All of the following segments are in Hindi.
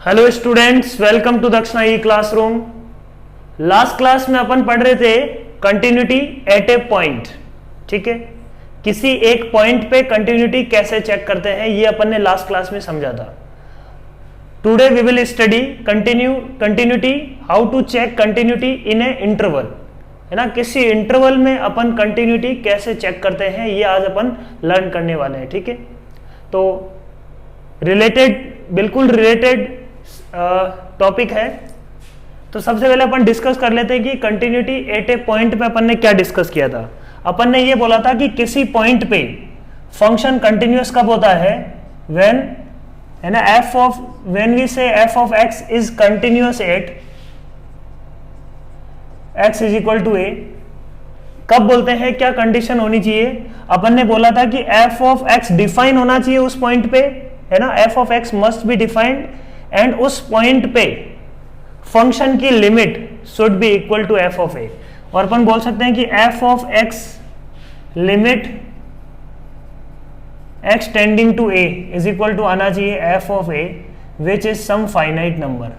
हेलो स्टूडेंट्स, वेलकम टू दक्षिणा ई क्लासरूम। लास्ट क्लास में अपन पढ़ रहे थे कंटिन्यूटी एट ए पॉइंट। ठीक है, किसी एक पॉइंट पे कंटिन्यूटी कैसे चेक करते हैं ये अपन ने लास्ट क्लास में समझा था। Today we will study continuity, how to check continuity in a interval, है ना। किसी इंटरवल में अपन कंटिन्यूटी कैसे चेक करते हैं ये आज अपन लर्न करने वाले हैं। ठीक है, तो बिल्कुल रिलेटेड टॉपिक है। तो सबसे पहले अपन डिस्कस कर लेते हैं कि कंटिन्यूटी एट ए पॉइंट पे अपन ने क्या डिस्कस किया था। अपन ने ये बोला था कि किसी पॉइंट पे फंक्शन कंटिन्यूअस कब होता है, व्हेन, है ना, when we say f of x is continuous at x is equal to a. कब बोलते हैं, क्या कंडीशन होनी चाहिए। अपन ने बोला था कि एफ ऑफ एक्स डिफाइन होना चाहिए उस पॉइंट पे, है ना। F of x must be defined and उस पॉइंट पे फंक्शन की limit should be equal to f of a. और अपन बोल सकते हैं कि f of x limit x tending to a is equal to आना चाहिए f of a which is some finite number,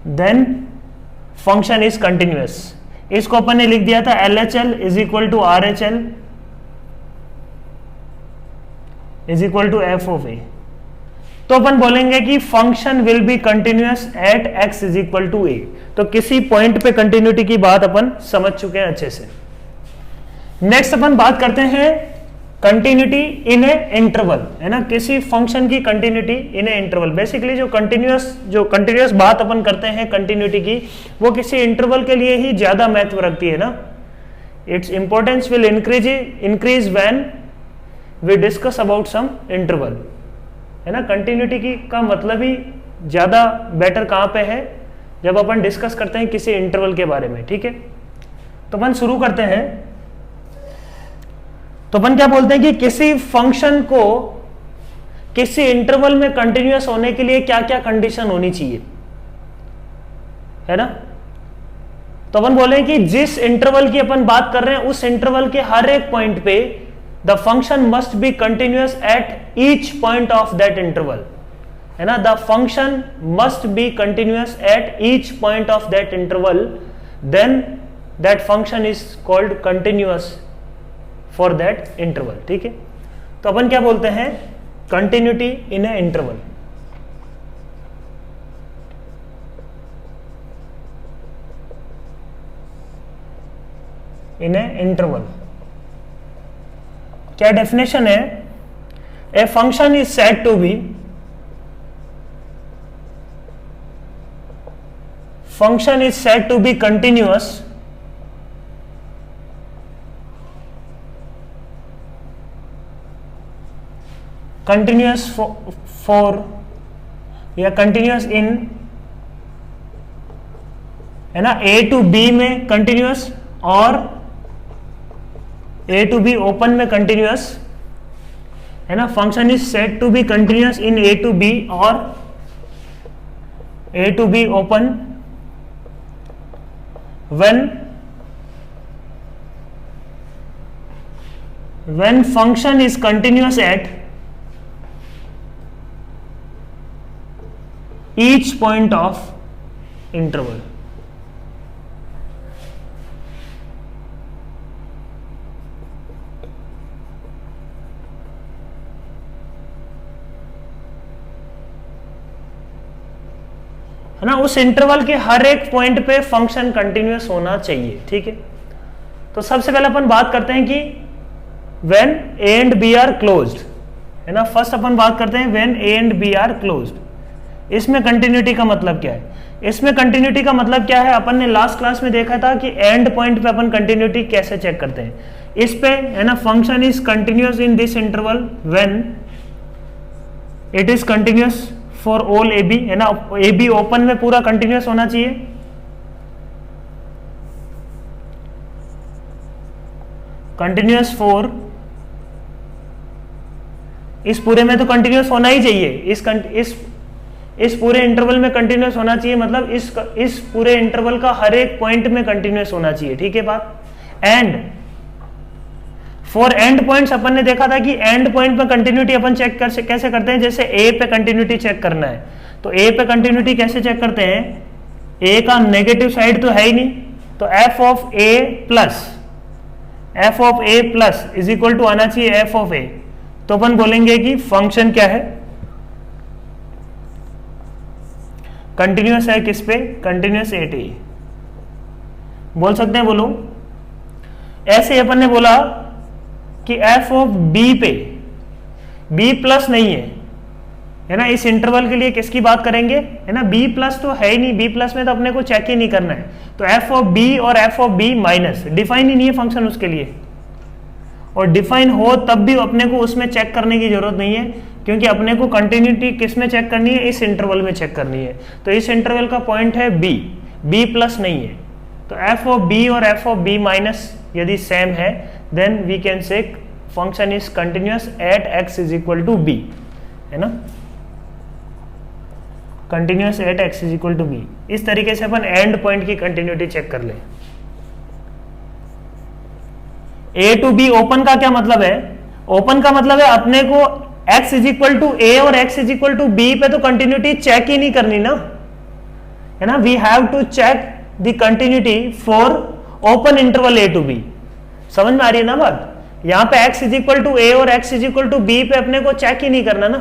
then function is continuous. इसको अपन ने लिख दिया था L H L is equal to R H L is equal to f of a. तो अपन बोलेंगे कि function will be continuous at x is equal to a. तो किसी पॉइंट पे कंटिन्यूटी की बात अपन समझ चुके हैं अच्छे से। नेक्स्ट अपन बात करते हैं कंटिन्यूटी इन ए इंटरवल, है ना। किसी फंक्शन की continuity in a interval, basically जो कंटिन्यूअस बात अपन करते हैं कंटिन्यूटी की, वो किसी इंटरवल के लिए ही ज्यादा महत्व रखती है ना। Its importance will increase when we discuss about some interval, है ना। कंटिन्यूटी की का मतलब ही ज्यादा बेटर कहां पे है, जब अपन डिस्कस करते हैं किसी इंटरवल के बारे में। ठीक है, तो अपन शुरू करते हैं। तो अपन क्या बोलते हैं कि किसी फंक्शन को किसी इंटरवल में कंटिन्यूअस होने के लिए क्या क्या कंडीशन होनी चाहिए, है ना। तो अपन बोले कि जिस इंटरवल की अपन बात कर रहे हैं उस इंटरवल के हर एक पॉइंट पे the function must be continuous at each point of that interval, है ना। the function must be continuous at each point of that interval, then that function is called continuous for that interval। ठीक है, तो अपन क्या बोलते हैं, continuity in a interval। in a interval क्या डेफिनेशन है, a function is said to be continuous for या कंटिन्यूअस इन, है ना, ए टू बी में कंटिन्यूअस और ए टू बी ओपन में कंटिन्यूअस, है ना। Function is said to be continuous in a to b और a to b open when function is continuous at each point of interval। है ना, उस इंटरवल के हर एक पॉइंट पे फंक्शन कंटिन्यूअस होना चाहिए। ठीक है, तो सबसे पहले अपन बात करते हैं कि when a and b are closed, है ना। फर्स्ट अपन बात करते हैं when a and b are closed. इसमें कंटिन्यूटी का मतलब क्या है, इसमें कंटिन्यूटी का मतलब क्या है, अपन ने लास्ट क्लास में देखा था कि एंड पॉइंट पे अपन कंटिन्यूटी कैसे चेक करते हैं। इस पे, है ना, function is continuous in this interval when it is continuous for all a b, है ना। ए बी ओपन में पूरा कंटिन्यूअस होना चाहिए, कंटिन्यूअस फॉर, इस पूरे में तो कंटिन्यूअस होना ही चाहिए, इस पूरे इंटरवल में कंटिन्यूअस होना चाहिए, मतलब इस पूरे इंटरवल का हर एक पॉइंट में कंटिन्यूअस होना चाहिए। ठीक है बात। एंड फॉर एंड पॉइंट्स अपन ने देखा था कि एंड पॉइंट पे कंटिन्यूटी अपन चेक कैसे करते हैं, जैसे ए पे कंटिन्यूटी चेक करना है तो ए पे कंटिन्यूटी कैसे चेक करते हैं, ए का नेगेटिव साइड तो है ही नहीं, तो f of a plus is equal to आना चाहिए एफ ऑफ ए। तो अपन बोलेंगे कि फंक्शन क्या है, कंटिन्यूअस है किस पे, कंटिन्यूअस एट ए बोल सकते हैं, बोलो। ऐसे अपन ने बोला कि एफ ऑफ बी पे बी प्लस नहीं है ना, इस इंटरवल के लिए किसकी बात करेंगे, है ना, बी प्लस तो है ही नहीं, बी प्लस में तो अपने को चेक ही नहीं करना है, तो एफ ऑफ बी और f of b minus, define ही नहीं है फंक्शन उसके लिए, और डिफाइन हो तब भी अपने को उसमें चेक करने की जरूरत नहीं है, क्योंकि अपने को कंटिन्यूटी किस में चेक करनी है, इस इंटरवल में चेक करनी है। तो इस इंटरवल का पॉइंट है बी, बी प्लस नहीं है, तो एफ ऑफ बी और एफ ऑफ बी माइनस यदि सेम है then we can say function is continuous at x is equal to b, है ना, continuous at x is equal to b. इस तरीके से अपन एंड पॉइंट की कंटिन्यूटी चेक कर ले। ए टू बी ओपन का क्या मतलब है, ओपन का मतलब है अपने को x is equal to a और x is equal to b पे तो कंटिन्यूटी चेक ही नहीं करनी ना, है ना, we have to check the continuity for open interval a to b. समझ में आ रही है ना बात, यहां पे x is equal to a और x is equal to b पे अपने को चेक ही नहीं करना ना,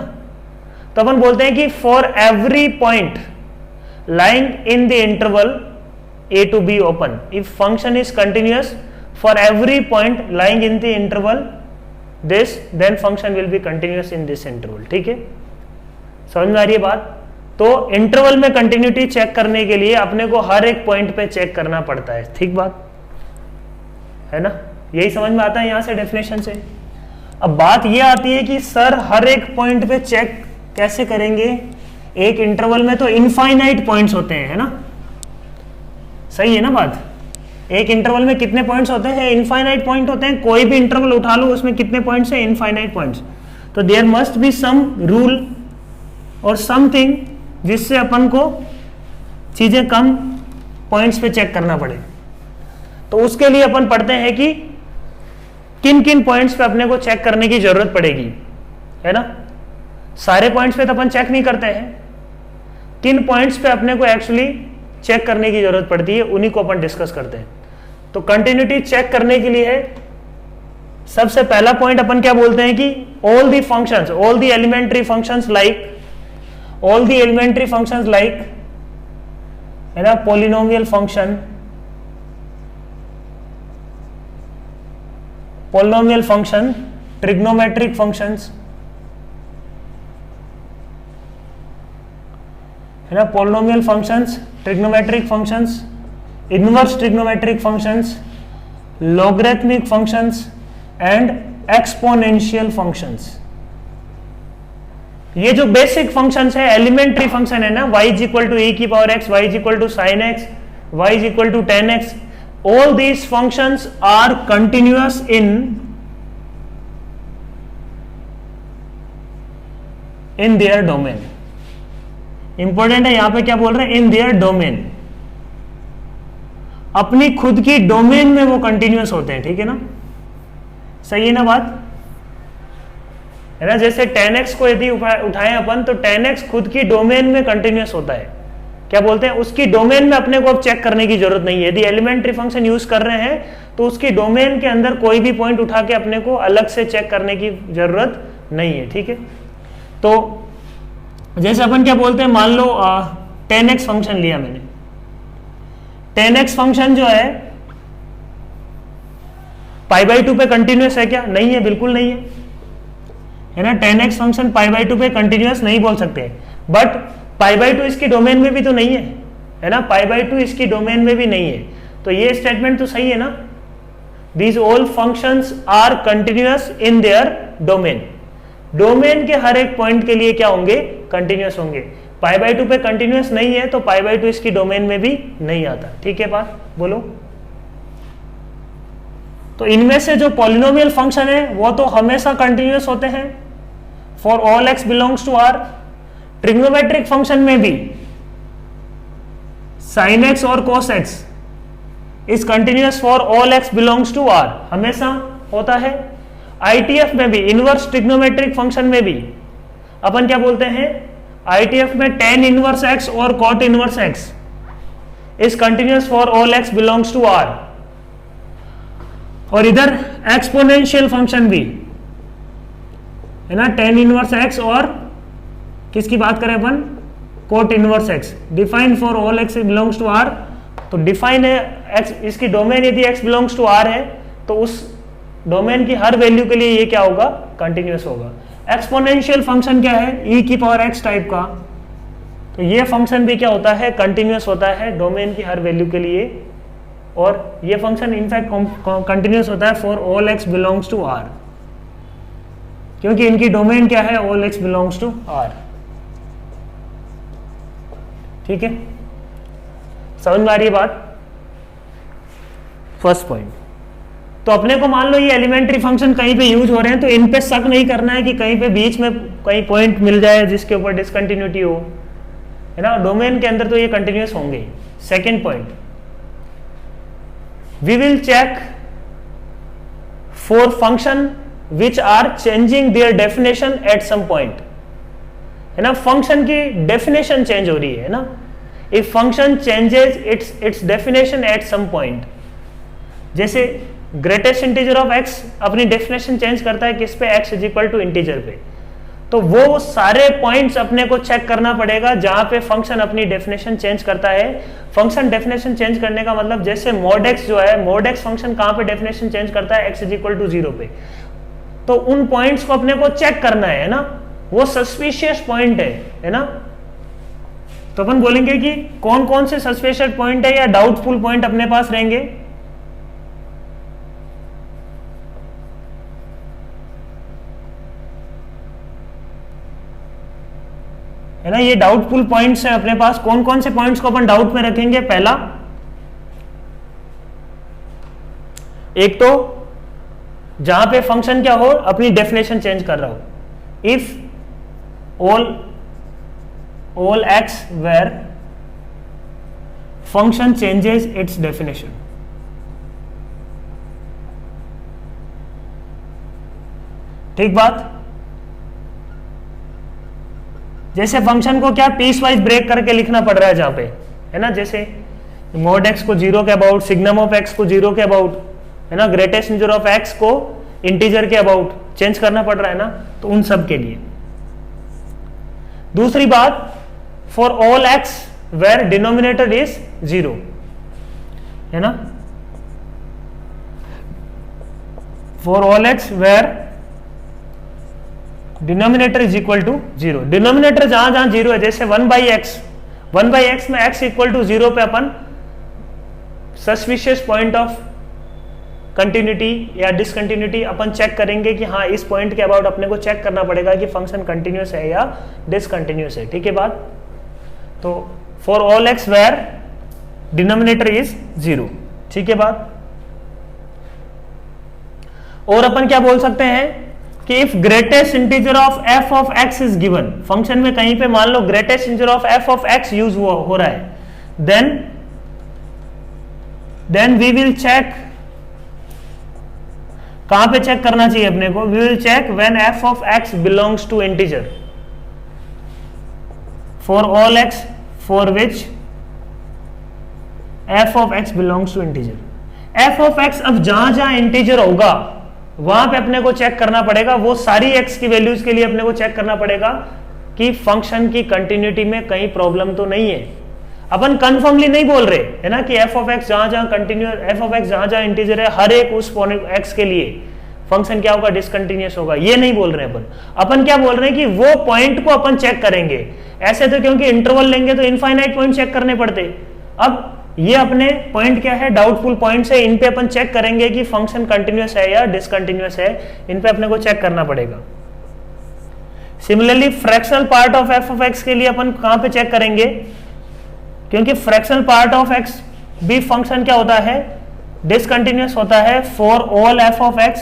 तो अपन बोलते हैं कि for every point lying in the interval a to b open, if function is continuous for every point lying in the interval this, then function will be continuous in this interval। ठीक है, समझ में आ रही है बात। तो इंटरवल में कंटिन्यूटी चेक करने के लिए अपने को हर एक पॉइंट पे चेक करना पड़ता है, ठीक बात है ना, यही समझ में आता है यहां से डेफिनेशन से। अब बात ये आती है कि सर हर एक पॉइंट पे चेक कैसे करेंगे, एक इंटरवल में तो इनफाइनाइट पॉइंट्स होते हैं, है ना, सही है ना बात, एक इंटरवल में कितने पॉइंट्स होते हैं, इनफाइनाइट पॉइंट होते हैं, कोई भी इंटरवल उठा लो उसमें कितने पॉइंट्स हैं, इनफाइनाइट पॉइंट्स। तो there must be some rule और समथिंग जिससे अपन को चीजें कम पॉइंट्स पे चेक करना पड़े। तो उसके लिए अपन पढ़ते हैं कि किन किन पॉइंट्स पे अपने को चेक करने की जरूरत पड़ेगी, है ना, सारे पॉइंट्स पे तो अपन चेक नहीं करते हैं, किन पॉइंट्स पे अपने को एक्चुअली चेक करने की जरूरत पड़ती है उन्हीं को अपन डिस्कस करते हैं। तो कंटिन्यूटी चेक करने के लिए सबसे पहला पॉइंट अपन क्या बोलते हैं कि all the functions, all the elementary functions like, all the elementary functions like, है ना, polynomial function, polynomial function, trigonometric functions, है ना, polynomial functions, trigonometric functions, inverse trigonometric functions, logarithmic functions and exponential functions. ये जो बेसिक फंक्शंस है, एलिमेंट्री फंक्शन है ना, y is equal to a की power x, y is equal to sine x, y is equal to ten x, all these functions are continuous in their domain. Important है यहां पे क्या बोल रहे हैं, इन देयर डोमेन, अपनी खुद की डोमेन में वो कंटिन्यूअस होते हैं, ठीक है ना, सही है ना बात, है ना, जैसे 10x को यदि उठाएं अपन तो 10x खुद की डोमेन में कंटिन्यूअस होता है, क्या बोलते हैं, उसकी डोमेन में अपने को अब चेक करने की जरूरत नहीं है, यदि एलिमेंट्री फंक्शन यूज कर रहे हैं तो उसकी डोमेन के अंदर कोई भी पॉइंट उठा के अपने को अलग से चेक करने की जरूरत नहीं है, ठीक है। तो जैसे अपन क्या बोलते हैं, मान लो 10x फंक्शन लिया मैंने, 10x फंक्शन जो है π/2 पे कंटिन्यूअस है क्या, नहीं है, बिल्कुल नहीं है ना, 10x फंक्शन π/2 पे कंटिन्यूअस नहीं बोल सकते, बट π/2 इसकी डोमेन में भी तो नहीं है ना, π/2 इसकी डोमेन में भी नहीं है, तो ये स्टेटमेंट तो सही है ना, these all functions are continuous in their domain, domain के हर एक पॉइंट के लिए क्या होंगे, कंटिन्यूअस होंगे। π/2 पे कंटिन्यूअस नहीं है तो π/2 इसकी डोमेन में भी नहीं आता, ठीक है बात, बोलो। तो इनमें से जो पॉलिनोमियल फंक्शन है वो तो हमेशा कंटिन्यूअस होते हैं for all x belongs to r। Trigonometric function में भी sin x और cos x is continuous for all x belongs to r, हमेशा होता है। आईटीएफ में भी, इनवर्स ट्रिग्नोमेट्रिक फंक्शन में भी अपन क्या बोलते हैं, आईटीएफ में tan इनवर्स x और cot inverse x is continuous for all x belongs to R। और इधर एक्सपोनेंशियल फंक्शन भी है ना, tan इनवर्स x और किसकी बात करें अपन, cot inverse x, define for all x belongs to R। तो डिफाइन है x, इसकी डोमेन यदि x बिलोंग्स टू R है तो उस डोमेन की हर वैल्यू के लिए ये क्या होगा, कंटिन्यूअस होगा। एक्सपोनेंशियल फंक्शन क्या है, e की पावर x टाइप का, तो ये फंक्शन भी क्या होता है, कंटिन्यूअस होता है डोमेन की हर वैल्यू के लिए, और ये फंक्शन इनफैक्ट कंटिन्यूअस होता है for all x belongs to R, क्योंकि इनकी डोमेन क्या है, all x belongs to R। ठीक है, समझ में आ रही है बात। फर्स्ट पॉइंट, तो अपने को मान लो ये एलिमेंट्री फंक्शन कहीं पे यूज हो रहे हैं, तो इन पे शक नहीं करना है कि कहीं पे बीच में कहीं पॉइंट मिल जाए जिसके ऊपर डिसकंटिन्यूटी हो, है ना, डोमेन के अंदर तो ये कंटिन्यूअस होंगे। Second point, we will check for function which are changing their definition at some point, है ना, फंक्शन की डेफिनेशन चेंज हो रही है ना, if function changes its definition at some point, जैसे ग्रेटेस्ट इंटीजर ऑफ x अपनी डेफिनेशन चेंज करता है किस पे, x is equal to integer पे, तो वो सारे पॉइंट्स अपने को चेक करना पड़ेगा जहां पे फंक्शन अपनी डेफिनेशन चेंज करता है। फंक्शन डेफिनेशन चेंज करने का मतलब, जैसे mod x जो है, mod x फंक्शन कहां पे डेफिनेशन चेंज करता है, x इज इक्वल टू 0 पे, तो उन पॉइंट्स को अपने को चेक करना है ना, वो सस्पिशियस पॉइंट है ना, तो अपन बोलेंगे कि कौन कौन से सस्पिशियस पॉइंट है या डाउटफुल पॉइंट अपने पास रहेंगे। है ना, ये डाउटफुल पॉइंट्स हैं अपने पास, कौन कौन से पॉइंट्स को अपन डाउट में रखेंगे। पहला, एक तो जहां पे फंक्शन क्या हो, अपनी डेफिनेशन चेंज कर रहा हो, if all x where function changes its definition, ठीक बात। जैसे फंक्शन को क्या पीस वाइज ब्रेक करके लिखना पड़ रहा है जहां पे, है ना, जैसे mod x को 0 के अबाउट, सिग्नम ऑफ x को 0 के अबाउट, है ना, ग्रेटेस्ट इंटीजर ऑफ x को इंटीजर के अबाउट चेंज करना पड़ रहा है ना, तो उन सब के लिए। दूसरी बात, for all x where denominator is 0, है ना, for all x where denominator is equal to 0, denominator जहां जहां 0 है, जैसे 1/x में x इक्वल टू 0 पे अपन सस्पिशियस पॉइंट ऑफ कंटिन्यूटी या डिसकंटिन्यूटी अपन चेक करेंगे कि हाँ, इस पॉइंट के अबाउट अपने को चेक करना पड़ेगा कि फंक्शन कंटिन्यूअस है या डिसकंटिन्यूअस है, ठीक है बात। तो for all x where denominator is 0, ठीक है बात। और अपन क्या बोल सकते हैं कि if greatest integer of f of x is given, function में कहीं पे मान लो greatest integer of f of x use हो रहा है, देन वी विल चेक, कहां पे चेक करना चाहिए अपने को, we will check when f of x belongs to integer, for all x for which f of x belongs to integer. f of x अब जहां जहां इंटीजर होगा वहां पे अपने को चेक करना पड़ेगा, वो सारी x की वैल्यूज के लिए अपने को चेक करना पड़ेगा कि फंक्शन की कंटिन्यूटी में कहीं प्रॉब्लम तो नहीं है। अपन कंफर्मली नहीं बोल रहे है ना कि f ऑफ x जहां जहां कंटिन्यूअस, f ऑफ x जहां जहां इंटीजर है, हर एक उस x के लिए फंक्शन क्या होगा, डिसकंटिन्यूअस होगा, ये नहीं बोल रहे हैं अपन क्या बोल रहे हैं कि वो पॉइंट को अपन चेक करेंगे। ऐसे तो क्योंकि इंटरवल लेंगे तो इनफाइनाइट पॉइंट चेक करने पड़ते, अब ये अपने पॉइंट क्या है, डाउटफुल पॉइंट्स है, इन पे अपन चेक करेंगे कि फंक्शन कंटिन्यूअस है या डिसकंटिन्यूअस है, इन पे अपने को चेक करना पड़ेगा। Similarly fractional part of f of x के लिए अपन कहां पे चेक करेंगे, क्योंकि फ्रैक्शनल पार्ट ऑफ x भी फंक्शन क्या होता है, डिसकंटिन्यूअस होता है for all f of x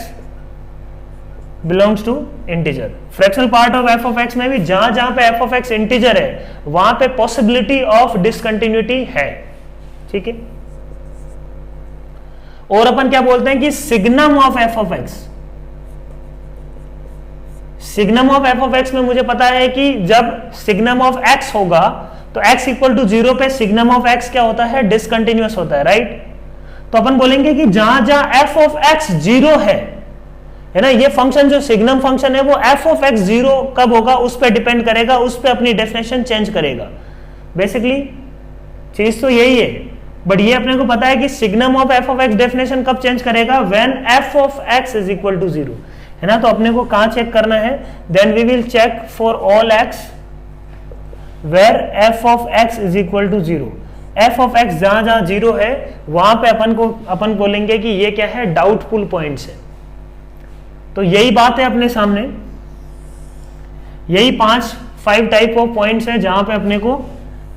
belongs to integer. Fractional part of f of x में भी जहां जहां पे f ऑफ x इंटीजर है वहां पे पॉसिबिलिटी ऑफ डिसकंटिन्यूटी है, ठीक है। और अपन क्या बोलते हैं कि signum of f of x, signum of F of x में मुझे पता है कि जब सिग्नम ऑफ एक्स होगा तो x इक्वल टू 0 पे सिग्नम ऑफ x क्या होता है, डिसकंटिन्यूअस होता है, राइट। तो अपन बोलेंगे कि जहां जहां f ऑफ x 0 है ना, ये फंक्शन जो सिग्नम फंक्शन है वो f ऑफ x 0 कब होगा उस पर डिपेंड करेगा, उस पर अपनी डेफिनेशन चेंज करेगा। बेसिकली चीज तो यही है, बट ये अपने को पता है कि signum of f of x definition कब चेंज करेगा, when f of x is equal to 0, है ना। तो अपने को कहां चेक करना है, then we will check for all x where f of x is equal to 0। f of x जहां जहां 0 है वहां पे अपन बोलेंगे कि ये क्या है, डाउटफुल पॉइंट्स है। तो यही बात है अपने सामने, यही 5 टाइप ऑफ पॉइंट्स है जहां पे अपने को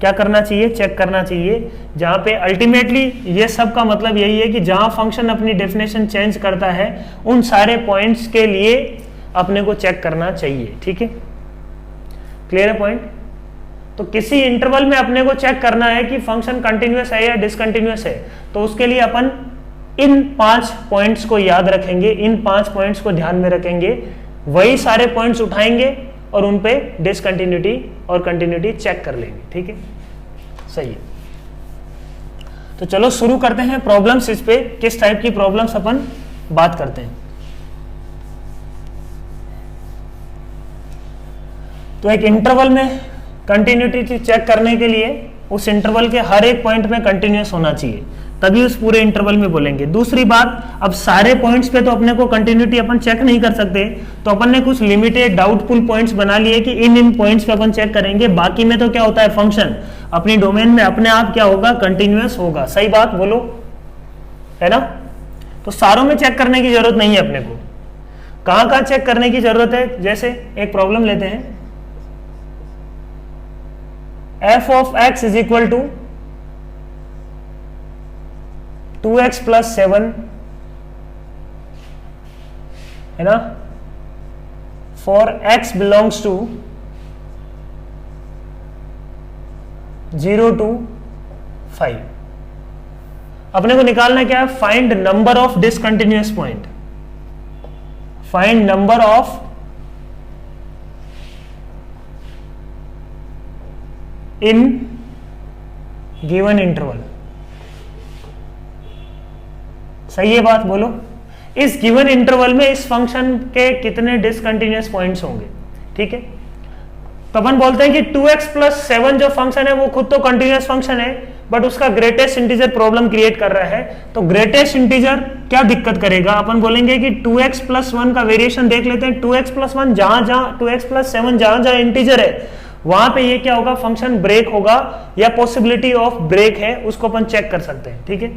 क्या करना चाहिए, चेक करना चाहिए, जहां पे अल्टीमेटली ये सब का मतलब यही है कि जहां फंक्शन अपनी डेफिनेशन चेंज करता है उन सारे पॉइंट्स के लिए अपने को चेक करना चाहिए, ठीक है। क्लियर है पॉइंट। तो किसी इंटरवल में अपने को चेक करना है कि फंक्शन कंटिन्यूअस है या डिसकंटिन्यूअस है, तो उसके लिए अपन इन 5 पॉइंट्स को याद रखेंगे, इन 5 पॉइंट्स को ध्यान में रखेंगे, वही सारे पॉइंट्स उठाएंगे और उन पे डिसकंटिन्यूटी और कंटिन्यूटी चेक कर लेंगे, ठीक है, सही है। तो चलो शुरू करते हैं प्रॉब्लम्स। इस पे किस टाइप की प्रॉब्लम्स अपन बात करते हैं। तो एक इंटरवल में कंटिन्यूटी चेक करने के लिए उस इंटरवल के हर एक पॉइंट में कंटिन्यूअस होना चाहिए, तभी उस पूरे इंटरवल में बोलेंगे। दूसरी बात, अब सारे पॉइंट्स पे तो अपने को कंटिन्यूटी अपन चेक नहीं कर सकते, तो अपन ने कुछ लिमिटेड डाउटफुल पॉइंट्स बना लिए कि इन पॉइंट्स पे अपन चेक करेंगे, बाकी में तो क्या होता है, फंक्शन अपनी डोमेन में अपने आप क्या होगा, कंटिन्यूअस होगा। सही बात बोलो, है ना। तो सारों में चेक करने की जरूरत नहीं है अपने को, कहां कहां चेक करने की जरूरत है। जैसे एक प्रॉब्लम लेते हैं, f of x is equal to 2x plus 7, है ना, for x belongs to 0 to 5। अपने को निकालना क्या है, find number of discontinuous point, find number of in given interval. सही है बात बोलो, इस गिवन इंटरवल में इस फंक्शन के कितने डिसकंटिन्यूअस पॉइंट्स होंगे, ठीक है। तो अपन बोलते हैं कि 2x प्लस 7 जो फंक्शन है वो खुद तो कंटिन्यूअस फंक्शन है, बट उसका ग्रेटेस्ट इंटीजर प्रॉब्लम क्रिएट कर रहा है। तो ग्रेटेस्ट इंटीजर क्या दिक्कत करेगा, अपन बोलेंगे कि 2x प्लस 1 का वेरिएशन देख लेते हैं। 2x प्लस 1 जहां जहां 2x प्लस 7 जहां जहां इंटीजर है वहां पे ये क्या होगा, फंक्शन ब्रेक होगा या पॉसिबिलिटी ऑफ ब्रेक है, उसको अपन चेक कर सकते हैं, ठीक है।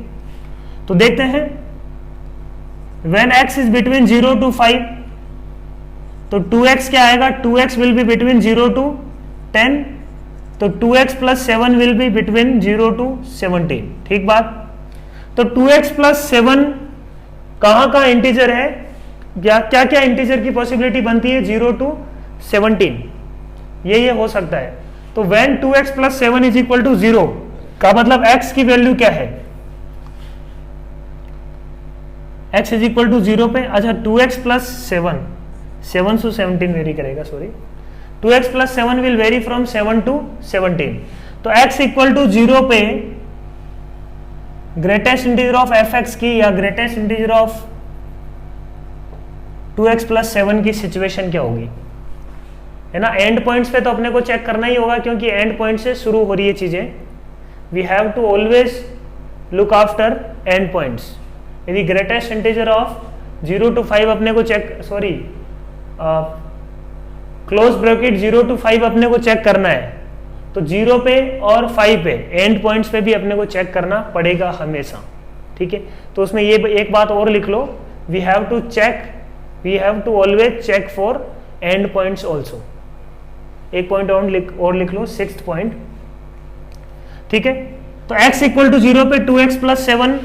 तो देखते हैं, when x is between 0 to 5, तो 2x क्या आएगा, 2x will be between 0 to 10, तो 2x plus 7 will be between 0 to 17, ठीक बात। तो 2x प्लस 7 कहां कहां इंटीजर है, क्या क्या इंटीजर की पॉसिबिलिटी बनती है, 0 to 17, ये हो सकता है। तो when 2x plus 7 is equal to 0 का मतलब x की वैल्यू क्या है, x इज इक्वल टू 0 पे, अच्छा 2x प्लस 7 to 17 वेरी करेगा, sorry, 2x plus 7 will very from 7 to 17। तो x इक्वल टू 0 पे ग्रेटेस्ट इंटीजर ऑफ fx की या greatest integer of 2x plus 7 की सिचुएशन क्या होगी, है ना। एंड पॉइंट्स पे तो अपने को चेक करना ही होगा, क्योंकि एंड पॉइंट से शुरू हो रही है चीजें। We have to always look after end points. यदि ग्रेटेस्ट इंटीजर ऑफ 0 to 5 अपने को चेक, सॉरी क्लोज ब्रैकेट 0 to 5 अपने को चेक करना है, तो 0 पे और 5 पे एंड पॉइंट्स पे भी अपने को चेक करना पड़ेगा हमेशा, ठीक है। तो उसमें ये एक बात और लिख लो, we have to always check for end points also. एक पॉइंट और लिख लो, 6th पॉइंट, ठीक है। तो x इक्वल टू 0 पे 2x प्लस 7,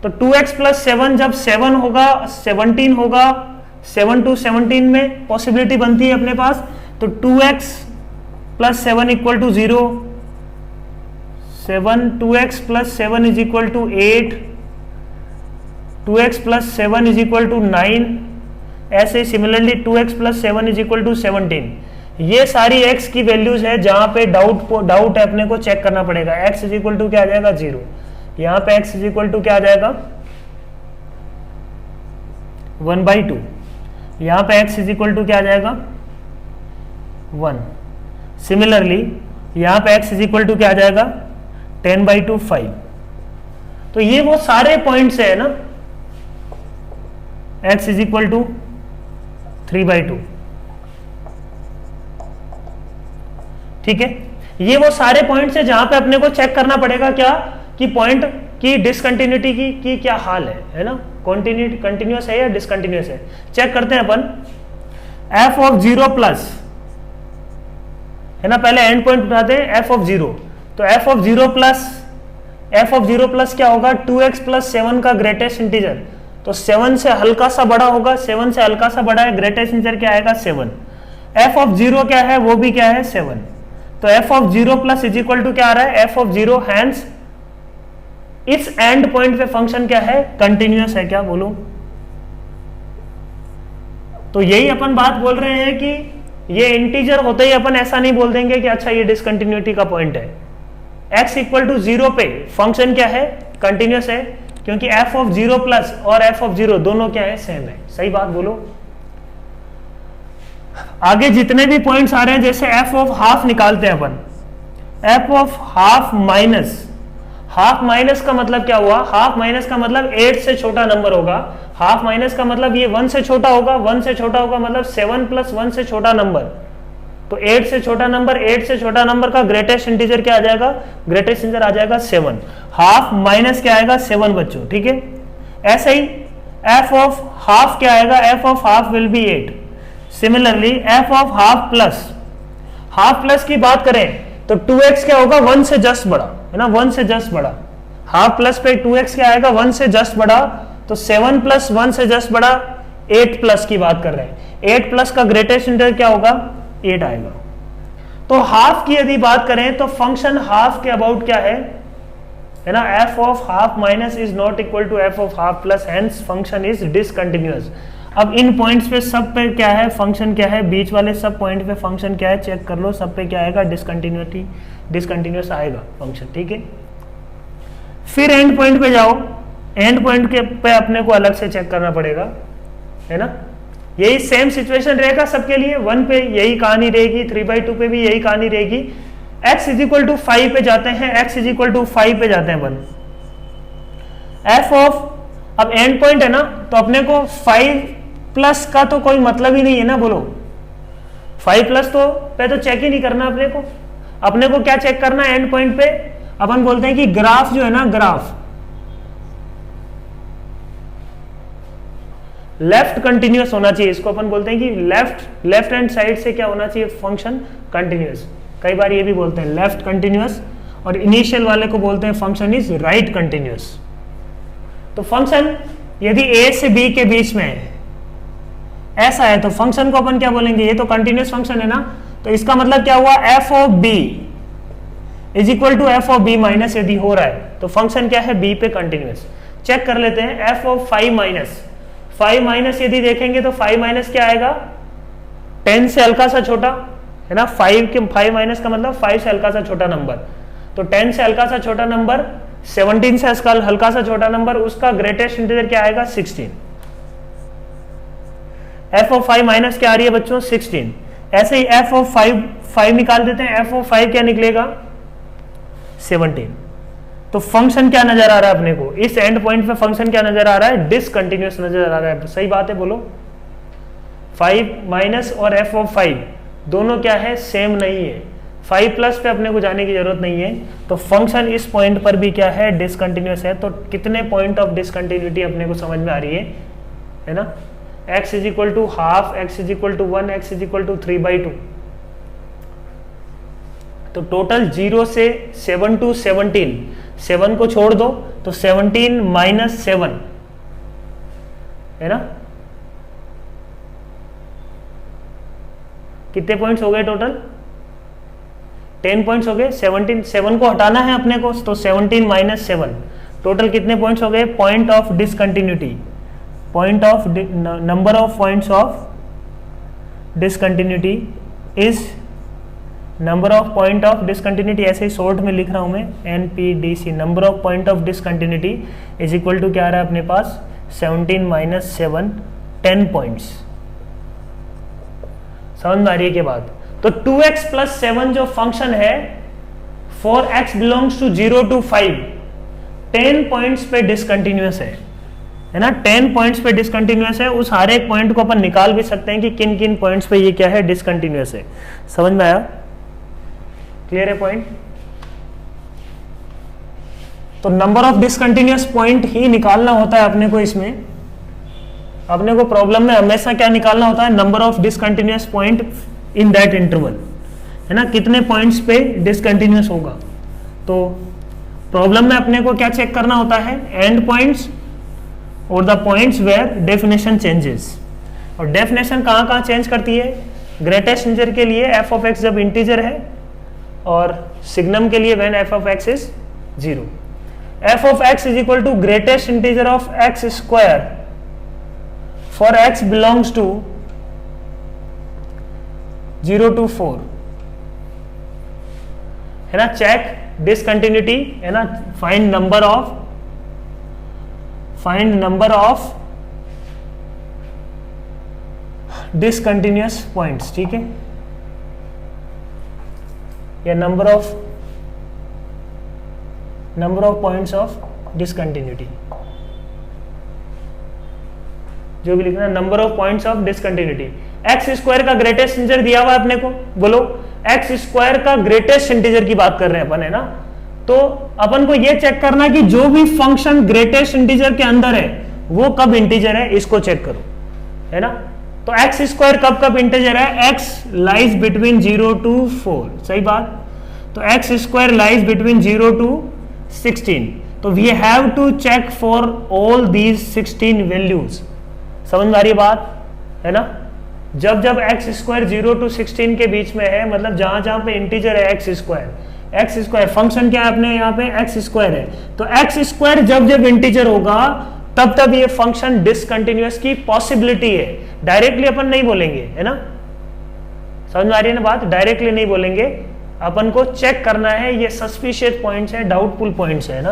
तो 2x प्लस 7 जब 7 होगा 17 होगा, 7 to 17 में पॉसिबिलिटी बनती है अपने पास, तो 2x plus 7 equal to 0, 2x plus 7 is equal to 8, 2x plus 7 is equal to 9, ऐसे similarly 2x plus 7 is equal to 17। ये सारी x की वैल्यूज है जहां पे डाउट है, अपने को चेक करना पड़ेगा। x इज इक्वल टू क्या आ जाएगा 0, यहाँ पे x इज इक्वल टू क्या आ जाएगा 1/2, यहाँ पे x इज इक्वल टू क्या आ जाएगा 1। सिमिलरली यहाँ पे x इज इक्वल टू क्या आ जाएगा 10/2 5। तो ये वो सारे पॉइंट्स है ना, x इज इक्वल टू 3/2, ठीक है। ये वो सारे पॉइंट्स है जहां पे अपने को चेक करना पड़ेगा क्या कि पॉइंट की डिसकंटिन्यूटी की क्या हाल है ना, कंटिन्यूअस है या डिसकंटिन्यूअस है। चेक करते हैं अपन f ऑफ 0 प्लस है ना, पहले एंड पॉइंट उठाते हैं f ऑफ 0। तो f ऑफ 0 प्लस क्या होगा 2x प्लस 7 का ग्रेटेस्ट इंटीजर, तो 7 से हल्का सा बड़ा होगा, 7 से हल्का सा बड़ा है, ग्रेटेस्ट इंटीजर क्या आएगा 7। f ऑफ 0 क्या है, वो भी क्या है 7। तो f of 0 plus is equal to क्या आ रहा है f ऑफ 0, हैंस इस एंड पॉइंट पे फंक्शन क्या है कंटिन्यूअस है, क्या बोलो। तो यही अपन बात बोल रहे हैं कि ये इंटीजर होते ही अपन ऐसा नहीं बोल देंगे कि अच्छा ये डिसकंटिन्यूटी का पॉइंट है। x इक्वल टू 0 पे फंक्शन क्या है कंटिन्यूअस है, क्योंकि f ऑफ 0 प्लस और f ऑफ 0 दोनों क्या है सेम है। सही बात बोलो। आगे जितने भी पॉइंट्स आ रहे हैं, जैसे f ऑफ हाफ निकालते हैं अपन, f ऑफ हाफ माइनस का मतलब क्या हुआ, हाफ माइनस का मतलब 8 से छोटा नंबर होगा, हाफ माइनस का मतलब ये 1 से छोटा होगा, 1 से छोटा होगा मतलब 7 प्लस 1 से छोटा नंबर, तो 8 से छोटा नंबर, 8 से छोटा नंबर का ग्रेटेस्ट इंटीजर क्या आ जाएगा, ग्रेटेस्ट इंटीजर आ जाएगा 7। हाफ माइनस क्या आएगा 7 बच्चों, ठीक है। ऐसे ही f ऑफ हाफ क्या आएगा, f of half will be 8। Similarly f of half plus की बात करें तो 2x क्या होगा 1 से जस्ट बड़ा है ना, 1 से जस्ट बड़ा। हाफ प्लस पे 2x क्या आएगा 1 से जस्ट बड़ा, तो 7 प्लस 1 से जस्ट बड़ा 8 प्लस की बात कर रहे हैं। 8 प्लस का ग्रेटेस्ट इंटीजर क्या होगा 8 आएगा। तो हाफ की यदि बात करें तो फंक्शन हाफ के अबाउट क्या है ना, f of half minus is not equal to f of half plus, hence function is discontinuous. अब इन पॉइंट्स पे सब पे क्या है फंक्शन क्या है, बीच वाले सब पॉइंट पे फंक्शन क्या है चेक कर लो, सब पे क्या आएगा डिसकंटिन्यूअस आएगा फंक्शन, ठीक है। फिर एंड पॉइंट पे जाओ, एंड पॉइंट के पे अपने को अलग से चेक करना पड़ेगा है ना। यही सेम सिचुएशन रहेगा सबके लिए, 1 पे यही कहानी रहेगी, 3/2 पे भी यही कहानी रहेगी। x इज इक्वल टू 5 पे जाते हैं, x इज इक्वल टू 5 पे जाते हैं 1 f ऑफ, अब एंड पॉइंट है ना, तो अपने को 5 प्लस का तो कोई मतलब ही नहीं है ना, बोलो 5 प्लस तो पे तो चेक ही नहीं करना अपने को क्या चेक करना है एंड पॉइंट पे, अपन बोलते हैं कि ग्राफ जो है ना, ग्राफ लेफ्ट कंटिन्यूअस होना चाहिए, इसको अपन बोलते हैं कि लेफ्ट हैंड साइड से क्या होना चाहिए फंक्शन कंटिन्यूअस। कई बार ये भी बोलते हैं लेफ्ट कंटिन्यूअस, और इनिशियल वाले को बोलते हैं फंक्शन इज राइट कंटिन्यूअस। तो फंक्शन यदि a से b के बीच में है, ऐसा है, तो फंक्शन को अपन क्या बोलेंगे, ये तो कंटिन्यूअस फंक्शन है ना, तो इसका मतलब क्या हुआ f of b is equal to f of b minus, यदि हो रहा है तो फंक्शन क्या है b पे कंटिन्यूअस। चेक कर लेते हैं f ऑफ 5 माइनस यदि देखेंगे तो 5 माइनस क्या आएगा 10 से हल्का सा छोटा है ना, 5 माइनस का मतलब 5 से हल्का सा छोटा नंबर, तो 10 से हल्का सा छोटा नंबर, 17 से हल्का सा छोटा नंबर, उसका ग्रेटेस्ट इंटीजर क्या आएगा 16। f ऑफ 5 माइनस क्या आ रही है बच्चों 16। ऐसे ही f ऑफ 5 निकाल देते हैं, f ऑफ 5 क्या निकलेगा 17। तो फंक्शन क्या नजर आ रहा है अपने को, इस एंड पॉइंट पे फंक्शन क्या नजर आ रहा है, डिसकंटिन्यूअस नजर आ रहा है। सही बात है, बोलो 5 माइनस और f ऑफ 5 दोनों क्या है सेम नहीं है, 5 प्लस पे अपने को जाने की जरूरत नहीं है, तो फंक्शन इस पॉइंट पर भी क्या है डिसकंटिन्यूअस है। तो कितने पॉइंट ऑफ डिसकंटिन्यूटी अपने को समझ में आ रही है ना, x is equal to half, x is equal to 1, x is equal to 3/2। तो टोटल 0 से 7 टू 17, 7 को छोड़ दो तो 17 माइनस 7 है ना, कितने पॉइंट्स हो गए टोटल 10 पॉइंट्स हो गए। 7 को हटाना है अपने को, तो 17 माइनस 7 टोटल कितने पॉइंट्स हो गए, point of discontinuity point of number of points of discontinuity is number of point of discontinuity, ऐसे ही शॉर्ट में लिख रहा हूं मैं, NPDC, number of point of discontinuity is equal to क्या आ रहा है अपने पास 17 माइनस 7, 10 पॉइंट्स। समझ में आ रही है के बाद? तो 2x प्लस 7 जो फंक्शन है for x belongs to 0 to 5, 10 points पे डिसकंटिन्यूअस है ना, 10 पॉइंट्स पे डिसकंटिन्यूअस है। उस हर एक पॉइंट को अपन निकाल भी सकते हैं कि किन किन पॉइंट्स पे ये क्या है, डिसकंटिन्यूअस है। समझ में आया? क्लियर है पॉइंट? तो नंबर ऑफ डिसकंटिन्यूअस पॉइंट ही निकालना होता है अपने को। इसमें अपने को प्रॉब्लम में हमेशा क्या निकालना होता है, number of discontinuous point in that interval, है ना, कितने पॉइंट्स पे डिसकंटिन्यूअस होगा। तो प्रॉब्लम में अपने को क्या चेक करना होता है, एंड पॉइंट्स और the points where definition changes. और डेफिनेशन कहाँ कहाँ चेंज करती है? ग्रेटेस्ट इंटीजर के लिए एफ ऑफ एक्स जब इंटीजर है, और सिग्नम के लिए when f of x is 0। F of x is equal to greatest integer of x square for x belongs to 0 to 4, है ना। चेक डिसकंटिन्यूटी, है ना, find number of discontinuous points, ठीक है, या number of points of discontinuity, जो भी लिखना, number of points of discontinuity. X square का ग्रेटेस्ट इंटीजर दिया हुआ है अपने को, बोलो एक्स स्क्वायर का ग्रेटेस्ट इंटीजर की बात कर रहे हैं अपन, है ना। तो अपन को ये चेक करना कि जो भी फंक्शन ग्रेटेस्ट इंटीजर के अंदर है वो कब इंटीजर है, इसको चेक करो, है ना। तो एक्स स्क्वायर कब कब इंटीजर है, एक्स लाइज बिटवीन 0 to 4, सही बात। तो x square lies between 0 to 16, तो we have to check for all these 16 values. समझ में आ रही बात, है ना। जब जब एक्स स्क्वायर 0 to 16 के बीच में है, मतलब जहां जहां पे इंटीजर है एक्स स्क्वायर फंक्शन क्या है अपने यहाँ पे, एक्स स्क्वायर है, तो एक्स स्क्वायर जब जब इंटीजर होगा तब तब ये फंक्शन डिसकंटिन्यूअस की पॉसिबिलिटी है। डायरेक्टली अपन नहीं बोलेंगे, है ना। समझ में आ रही है ना बात, डायरेक्टली नहीं बोलेंगे, अपन को चेक करना है। ये सस्पिशियस पॉइंट्स है, डाउटफुल पॉइंट्स है ना,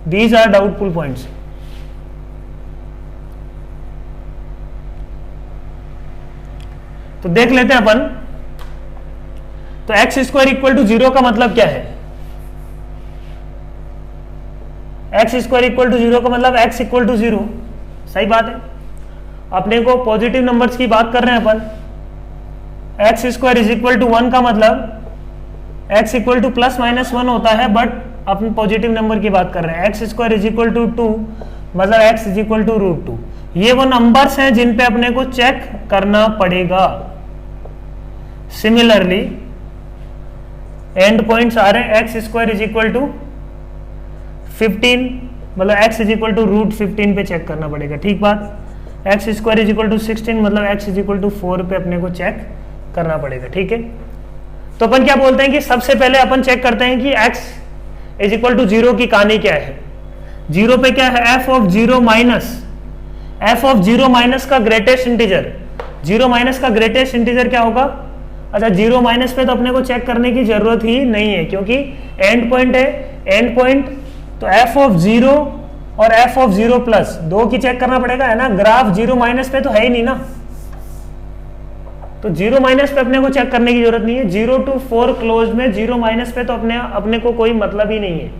दीज आर डाउटफुल पॉइंट्स। तो देख लेते हैं अपन। तो एक्स स्क्वायर इक्वल टू 0 का मतलब क्या है, एक्स स्क्वायर इक्वल टू 0 का मतलब एक्स इक्वल टू 0, सही बात है। अपने को पॉजिटिव नंबर्स की बात कर रहे हैं अपन। X square is equal to 1 का मतलब x equal to plus minus 1 होता है, बट अपन पॉजिटिव नंबर की बात कर रहे हैं। X square is equal to 2 मतलब एक्स इज इक्वल टू √2। ये वो नंबर्स हैं जिन पे अपने को चेक करना पड़ेगा। सिमिलरली एंड पॉइंट्स आ रहे हैं, x square is equal to 15 मतलब एक्स इज इक्वल टू √15 पे चेक करना पड़ेगा, ठीक बात। X square is equal to 16 मतलब एक्स इज इक्वल टू 4 पे अपने को चेक करना पड़ेगा, ठीक है। तो अपन क्या बोलते हैं कि सबसे पहले अपन चेक करते हैं कि एक्स इज इक्वल टू 0 की कहानी क्या है। 0 पे क्या है, एफ ऑफ 0 माइनस का ग्रेटेस्ट इंटीजर, 0 माइनस का ग्रेटेस्ट इंटीजर क्या होगा। अच्छा 0 माइनस पे तो अपने को चेक करने की जरूरत ही नहीं है, क्योंकि एंड पॉइंट है, एंड पॉइंट। तो एफ ऑफ 0 और एफ ऑफ 0 प्लस दो की चेक करना पड़ेगा, है ना। ग्राफ 0 माइनस पे तो है ही नहीं ना, तो 0 माइनस पे अपने को चेक करने की जरूरत नहीं है। 0 to 4 क्लोज में 0 माइनस पे तो अपने को कोई मतलब ही नहीं है।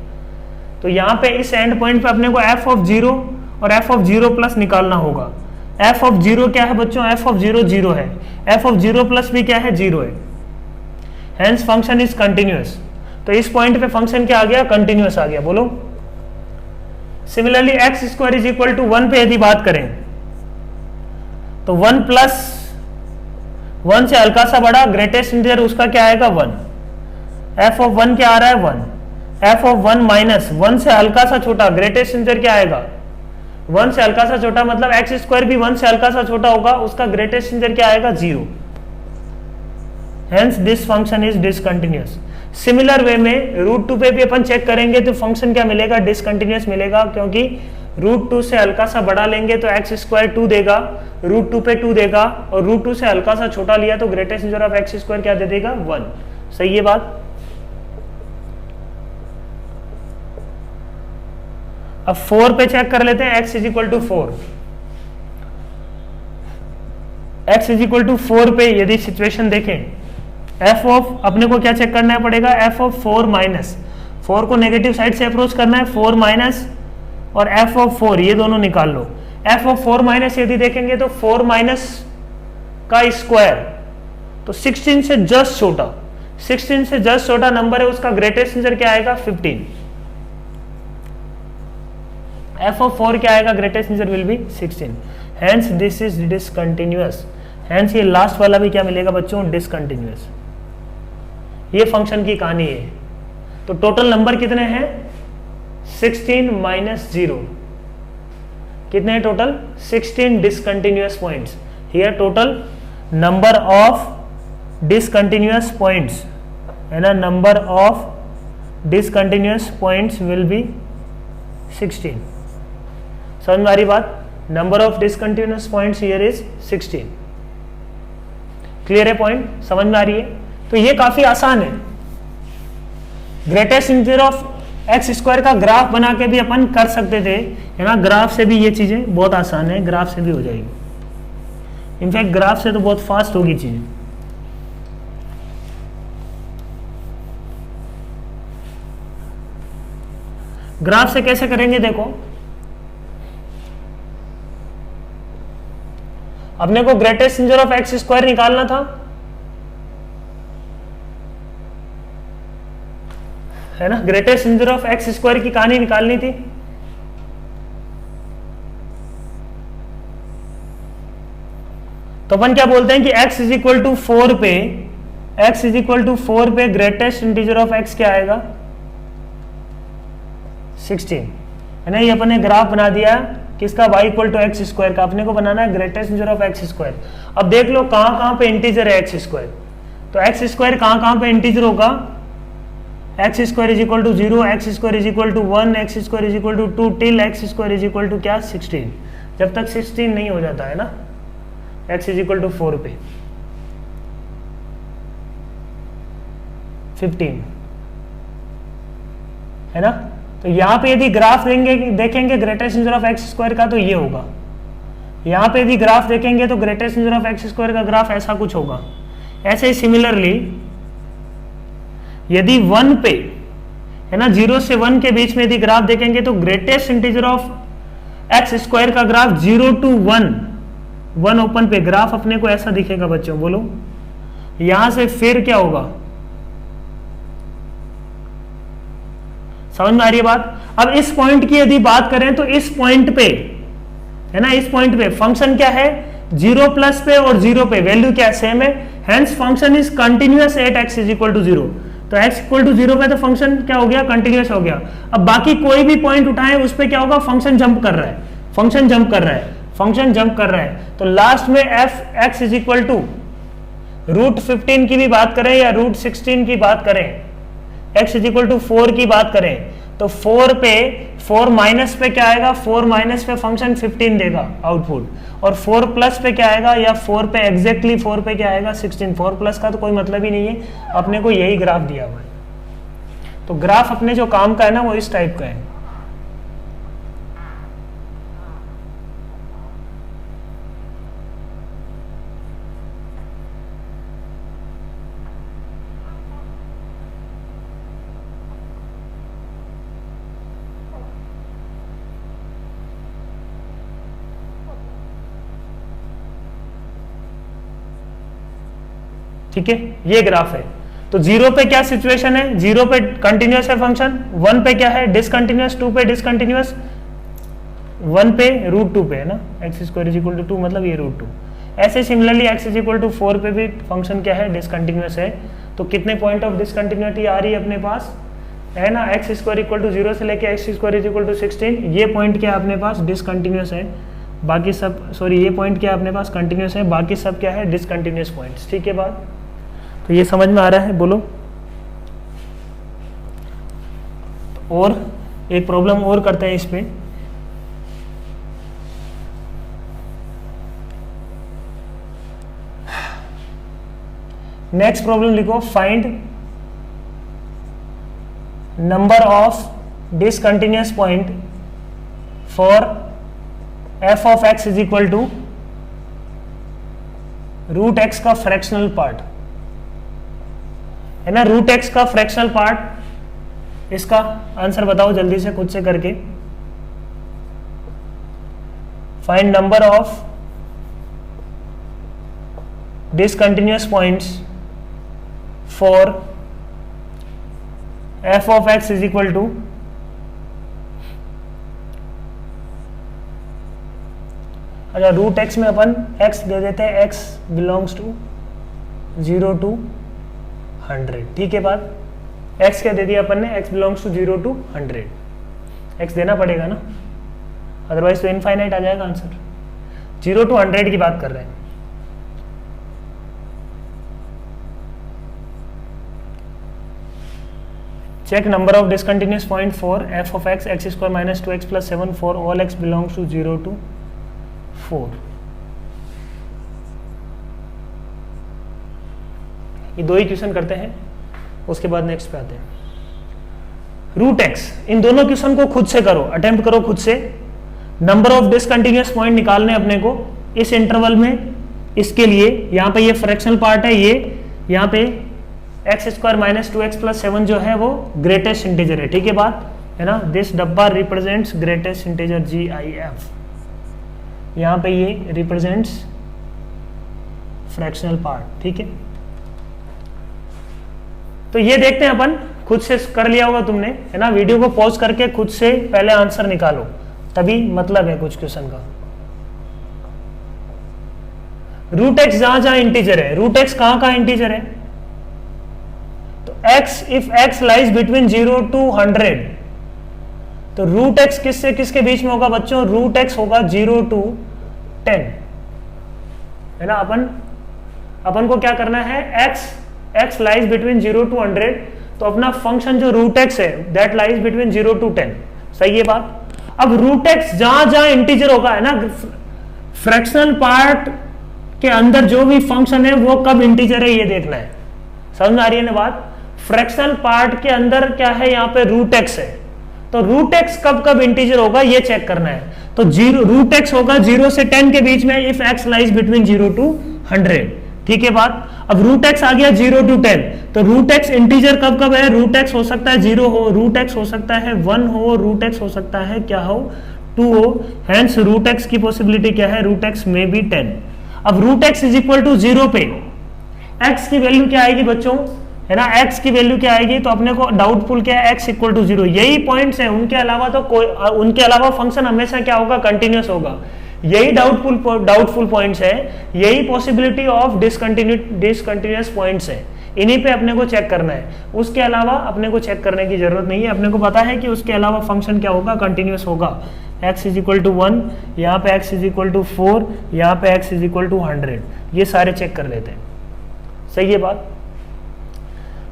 तो यहाँ पे इस एंड पॉइंट पे अपने को एफ ऑफ 0 और एफ ऑफ 0 प्लस निकालना होगा। एफ ऑफ 0 क्या है बच्चों, एफ ऑफ 0 0 है, एफ ऑफ 0 प्लस भी क्या है, 0 है। Hence function is continuous. तो इस पॉइंट पे फंक्शन क्या आ गया, कंटिन्यूअस आ गया, बोलो। Similarly x square is equal to 1 पे यदि बात करें तो 1 प्लस 1 से हल्का सा बड़ा ग्रेटेस्ट इंटीजर उसका क्या आएगा, 1। एफ ऑफ 1 क्या आ रहा है, 1। एफ ऑफ 1 माइनस 1 से हल्का सा छोटा ग्रेटेस्ट इंटीजर क्या आएगा, 1 से हल्का सा छोटा मतलब एक्स स्क्वायर भी 1 से हल्का सा छोटा होगा, उसका ग्रेटेस्ट इंटीजर क्या आएगा, 0। Hence this function is discontinuous. Similar way में √2 पे भी अपन चेक करेंगे तो फंक्शन क्या मिलेगा, डिसकंटिन्यूअस मिलेगा, क्योंकि √2 से हल्का सा बड़ा लेंगे तो एक्स स्क्वायर 2 देगा, √2 पे 2 देगा, और √2 से हल्का सा छोटा लिया तो greatest integer of x square क्या दे देगा 1। सही है बात। अब 4 पे चेक कर लेते हैं, x is equal to 4। x is equal to 4 पे यदि सिचुएशन देखें, f ऑफ अपने को क्या चेक करना पड़ेगा, f ऑफ 4 माइनस 4 को नेगेटिव साइड से अप्रोच करना है, 4 माइनस और f ऑफ 4 ये दोनों निकाल लो। f ऑफ 4 माइनस यदि देखेंगे तो 4 माइनस का स्क्वायर तो 16 से जस्ट छोटा, 16 से जस्ट छोटा नंबर है, उसका ग्रेटेस्ट इंटीजर क्या आएगा 15। f of 4 क्या आएगा, greatest integer will be 16, hence this is discontinuous. Hence ये लास्ट वाला भी क्या मिलेगा बच्चों, डिसकंटिन्यूअस। ये फंक्शन की कहानी है। तो टोटल नंबर कितने हैं, 16 माइनस 0, कितने हैं total 16 discontinuous points. Here total number of discontinuous points है ना, number of discontinuous points will B 16। समझ में आ रही बात, number of discontinuous points here is 16। Clear है पॉइंट, समझ में आ रही है। तो ये काफी आसान है। Greatest integer of x square का ग्राफ बना के भी अपन कर सकते थे, है ना, ग्राफ से भी ये चीजें बहुत आसान है, ग्राफ से भी हो जाएगी। इनफैक्ट ग्राफ से तो बहुत फास्ट होगी चीजें। ग्राफ से कैसे करेंगे, देखो अपने को greatest integer of x square निकालना था, है ना, greatest integer of x square की कहानी निकालनी थी। तो अपन क्या बोलते हैं कि x इज इक्वल टू 4 पे, x इज इक्वल टू 4 पे ग्रेटेस्ट इंटीजर ऑफ x क्या आएगा 16, है ना। ये अपन ने ग्राफ बना दिया किसका, y equal to x square का। अपने को बनाना है greatest integer of x square. अब देख लो कहां कहां पे इंटीजर है एक्स स्क्वायर, तो एक्स स्क्वायर कहां कहां पे इंटीजर होगा, x square is equal to 0, x square is equal to 1, x square is equal to 2 till x square is equal to क्या 16, जब तक 16 नहीं हो जाता है ना, एक्स इज इक्वल टू 4 पे 15, है ना। तो यहां पे यदि ग्राफ देखेंगे greatest integer of x square का तो ये होगा, यहां पे यदि ग्राफ देखेंगे तो greatest integer of x square का ग्राफ ऐसा कुछ होगा। ऐसे ही सिमिलरली यदि 1 पे, है ना, 0 से 1 के बीच में यदि ग्राफ देखेंगे तो greatest integer of x square का ग्राफ 0 to 1 ओपन पे ग्राफ अपने को ऐसा दिखेगा बच्चों, बोलो यहां से फिर क्या होगा, समझ में आ रही है बात। अब इस पॉइंट की यदि बात करें तो इस पॉइंट पे, है ना, इस पॉइंट पे फंक्शन क्या है 0 प्लस पे और 0 पे वैल्यू क्या सेम है, hence function is continuous at x is equal to 0। तो x इक्वल टू 0 पे तो फंक्शन क्या हो गया, कंटिन्यूअस हो गया। अब बाकी कोई भी पॉइंट उठाएं उस पे क्या होगा, फंक्शन जंप कर रहा है, फंक्शन जंप कर रहा है, फंक्शन जंप कर रहा है। तो लास्ट में f x is equal to √15 की भी बात करें या √16 की बात करें, x इज इक्वल टू 4 की बात करें तो 4 पे 4 माइनस पे क्या आएगा, 4 माइनस पे फंक्शन 15 देगा आउटपुट, और 4 प्लस पे क्या आएगा, या 4 पे एग्जैक्टली 4 पे क्या आएगा 16। 4 प्लस का तो कोई मतलब ही नहीं है, अपने को यही ग्राफ दिया हुआ है। तो ग्राफ अपने जो काम का है ना वो इस टाइप का है। ठीक है, ये ग्राफ है। तो 0 पे क्या सिचुएशन है, 0 पे कंटिन्यूअस है फंक्शन, 1 पे क्या है डिसकंटिन्यूअस, 2 पे डिसकंटिन्यूअस, 1 पे √2 पे है ना, x square is equal to 2 मतलब ये √2। ऐसे similarly x is equal to 4 पे भी फंक्शन क्या है डिसकंटिन्यूअस है। तो कितने पॉइंट ऑफ डिसकंटिन्यूटी आ रही है अपने पास, है ना, एक्स स्क्वायर इक्वल टू 0 से लेके x square is equal to 16, ये पॉइंट क्या है अपने पास डिसकंटिन्यूअस है, बाकी सब सॉरी ये पॉइंट क्या है अपने पास कंटिन्यूअस है, बाकी सब क्या है डिसकंटिन्यूअस पॉइंट्स। ठीक है बात, तो ये समझ में आ रहा है, बोलो। और एक प्रॉब्लम और करते हैं इस पे, नेक्स्ट प्रॉब्लम लिखो, find number of discontinuous point for f of x is equal to root x का फ्रैक्शनल पार्ट है ना, रूट एक्स का फ्रैक्शनल पार्ट। इसका आंसर बताओ जल्दी से खुद से करके। Find number of discontinuous points for f of x is equal to अच्छा, रूट एक्स में अपन x दे देते हैं, x बिलोंग्स टू 0 to 100। ठीक है बात, x क्या दे दिया अपन ने, x belongs to 0 to 100, x देना पड़ेगा ना, अदरवाइज तो इनफाइनाइट आ जाएगा आंसर। 0 to 100 की बात कर रहे हैं। Check number of discontinuous point for f of x x square minus 2x plus 7 for all x belongs to 0 to 4। ये दो ही क्वेश्चन करते हैं, उसके बाद नेक्स्ट पे आते हैं। रूट एक्स, इन दोनों क्वेश्चन को खुद से करो, अटेम्प्ट करो खुद से। नंबर ऑफ डिसकंटिन्यूअस पॉइंट निकालने अपने को इस इंटरवल में। इसके लिए यहाँ पे ये फ्रैक्शनल पार्ट है, ये यहाँ पे x square minus 2x plus 7 जो है वो ग्रेटेस्ट इंटीजर है। ठीक है बात है ना, दिस डब्बा रिप्रेजेंट्स ग्रेटेस्ट इंटीजर GIF। यहाँ पे ये रिप्रेजेंट्स फ्रैक्शनल पार्ट। ठीक है, तो ये देखते हैं अपन, खुद से कर लिया होगा तुमने है ना, वीडियो को पॉज करके खुद से पहले आंसर निकालो, तभी मतलब है कुछ क्वेश्चन का। रूट एक्स जहां जहां इंटीजर है, रूट एक्स कहां कहां इंटीजर है, तो x if x lies between 0 to 100, तो रूट एक्स किससे किसके बीच में होगा बच्चों, रूट एक्स होगा 0 to 10 है ना। अपन को क्या करना है, x लाइज बिटवीन 0 to 100, तो अपना फंक्शन जो रूट एक्स है दैट लाइज बिटवीन 0 to 10। सही है बात। अब रूट एक्स जहां जहां इंटीजर होगा है ना, फ्रैक्शनल पार्ट के अंदर जो भी फंक्शन है वो कब इंटीजर है ये देखना है। समझ में आ रही है ना बात। फ्रैक्शनल पार्ट के अंदर क्या है, यहाँ पे रूट एक्स है, तो रूट एक्स कब कब इंटीजर होगा ये चेक करना है। तो रूट एक्स होगा 0 से 10 के बीच में if x lies between 0 to 100। ठीक है बात। अब रूट एक्स आ गया 0 to 10, तो रूट एक्स इंटीजर कब कब है, रूट एक्स हो सकता है 0 हो, रूट एक्स हो सकता है 1 हो, रूट एक्स हो सकता है क्या हो, 2 हो। हेंस रूट एक्स की पॉसिबिलिटी क्या है, रूट एक्स में भी 10। अब root x is equal to 0 पे x की वैल्यू क्या आएगी बच्चों, है ना, x की वैल्यू क्या आएगी, तो अपने को डाउटफुल क्या है, x इक्वल टू 0। यही पॉइंट्स हैं, उनके अलावा तो कोई, उनके अलावा फंक्शन हमेशा क्या होगा, कंटिन्यूअस होगा। यही डाउटफुल पॉइंट्स है, यही पॉसिबिलिटी ऑफ डिसकंटिन्यूअस पॉइंट्स है, इन्हीं पे अपने को चेक करना है। उसके अलावा अपने को चेक करने की जरूरत नहीं है। अपने को पता है कि उसके अलावा फंक्शन क्या होगा, कंटिन्यूअस होगा। x इज इक्वल टू 1, यहाँ पे x इज इक्वल टू 4, यहाँ पे x इज इक्वल टू 100, ये सारे चेक कर लेते हैं। सही है बात।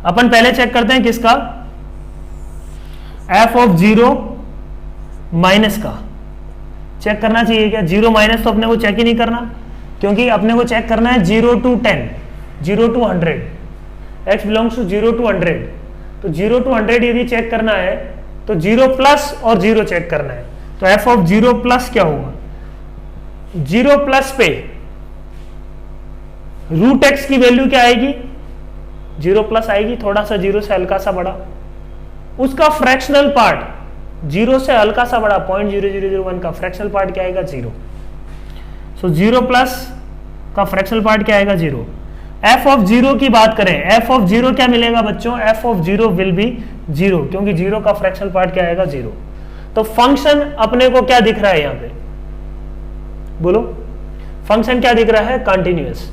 अपन पहले चेक करते हैं किसका, f ऑफ 0 माइनस का चेक करना चाहिए क्या। 0 माइनस तो अपने को चेक ही नहीं करना, क्योंकि अपने को चेक करना है 0 to 10, 0 to 100, x belongs to 0 to 100। तो 0 to 100 यदि चेक करना है तो 0 प्लस और 0 चेक करना है। तो f ऑफ 0 प्लस क्या होगा, 0 प्लस पे रूट एक्स की वैल्यू क्या आएगी, 0 प्लस आएगी, थोड़ा सा 0 से हल्का सा बड़ा, उसका फ्रैक्शनल पार्ट 0 से हल्का सा बड़ा 0.0001 का फ्रैक्शनल पार्ट क्या आएगा, 0। सो 0 प्लस का फ्रैक्शनल पार्ट क्या आएगा, 0। f ऑफ 0 की बात करें, f ऑफ 0 क्या मिलेगा बच्चों, f ऑफ 0 विल बी 0, क्योंकि 0 का फ्रैक्शनल पार्ट क्या आएगा, 0। तो फंक्शन अपने को क्या दिख रहा है यहाँ पे, बोलो फंक्शन क्या दिख रहा है, कंटिन्यूअस।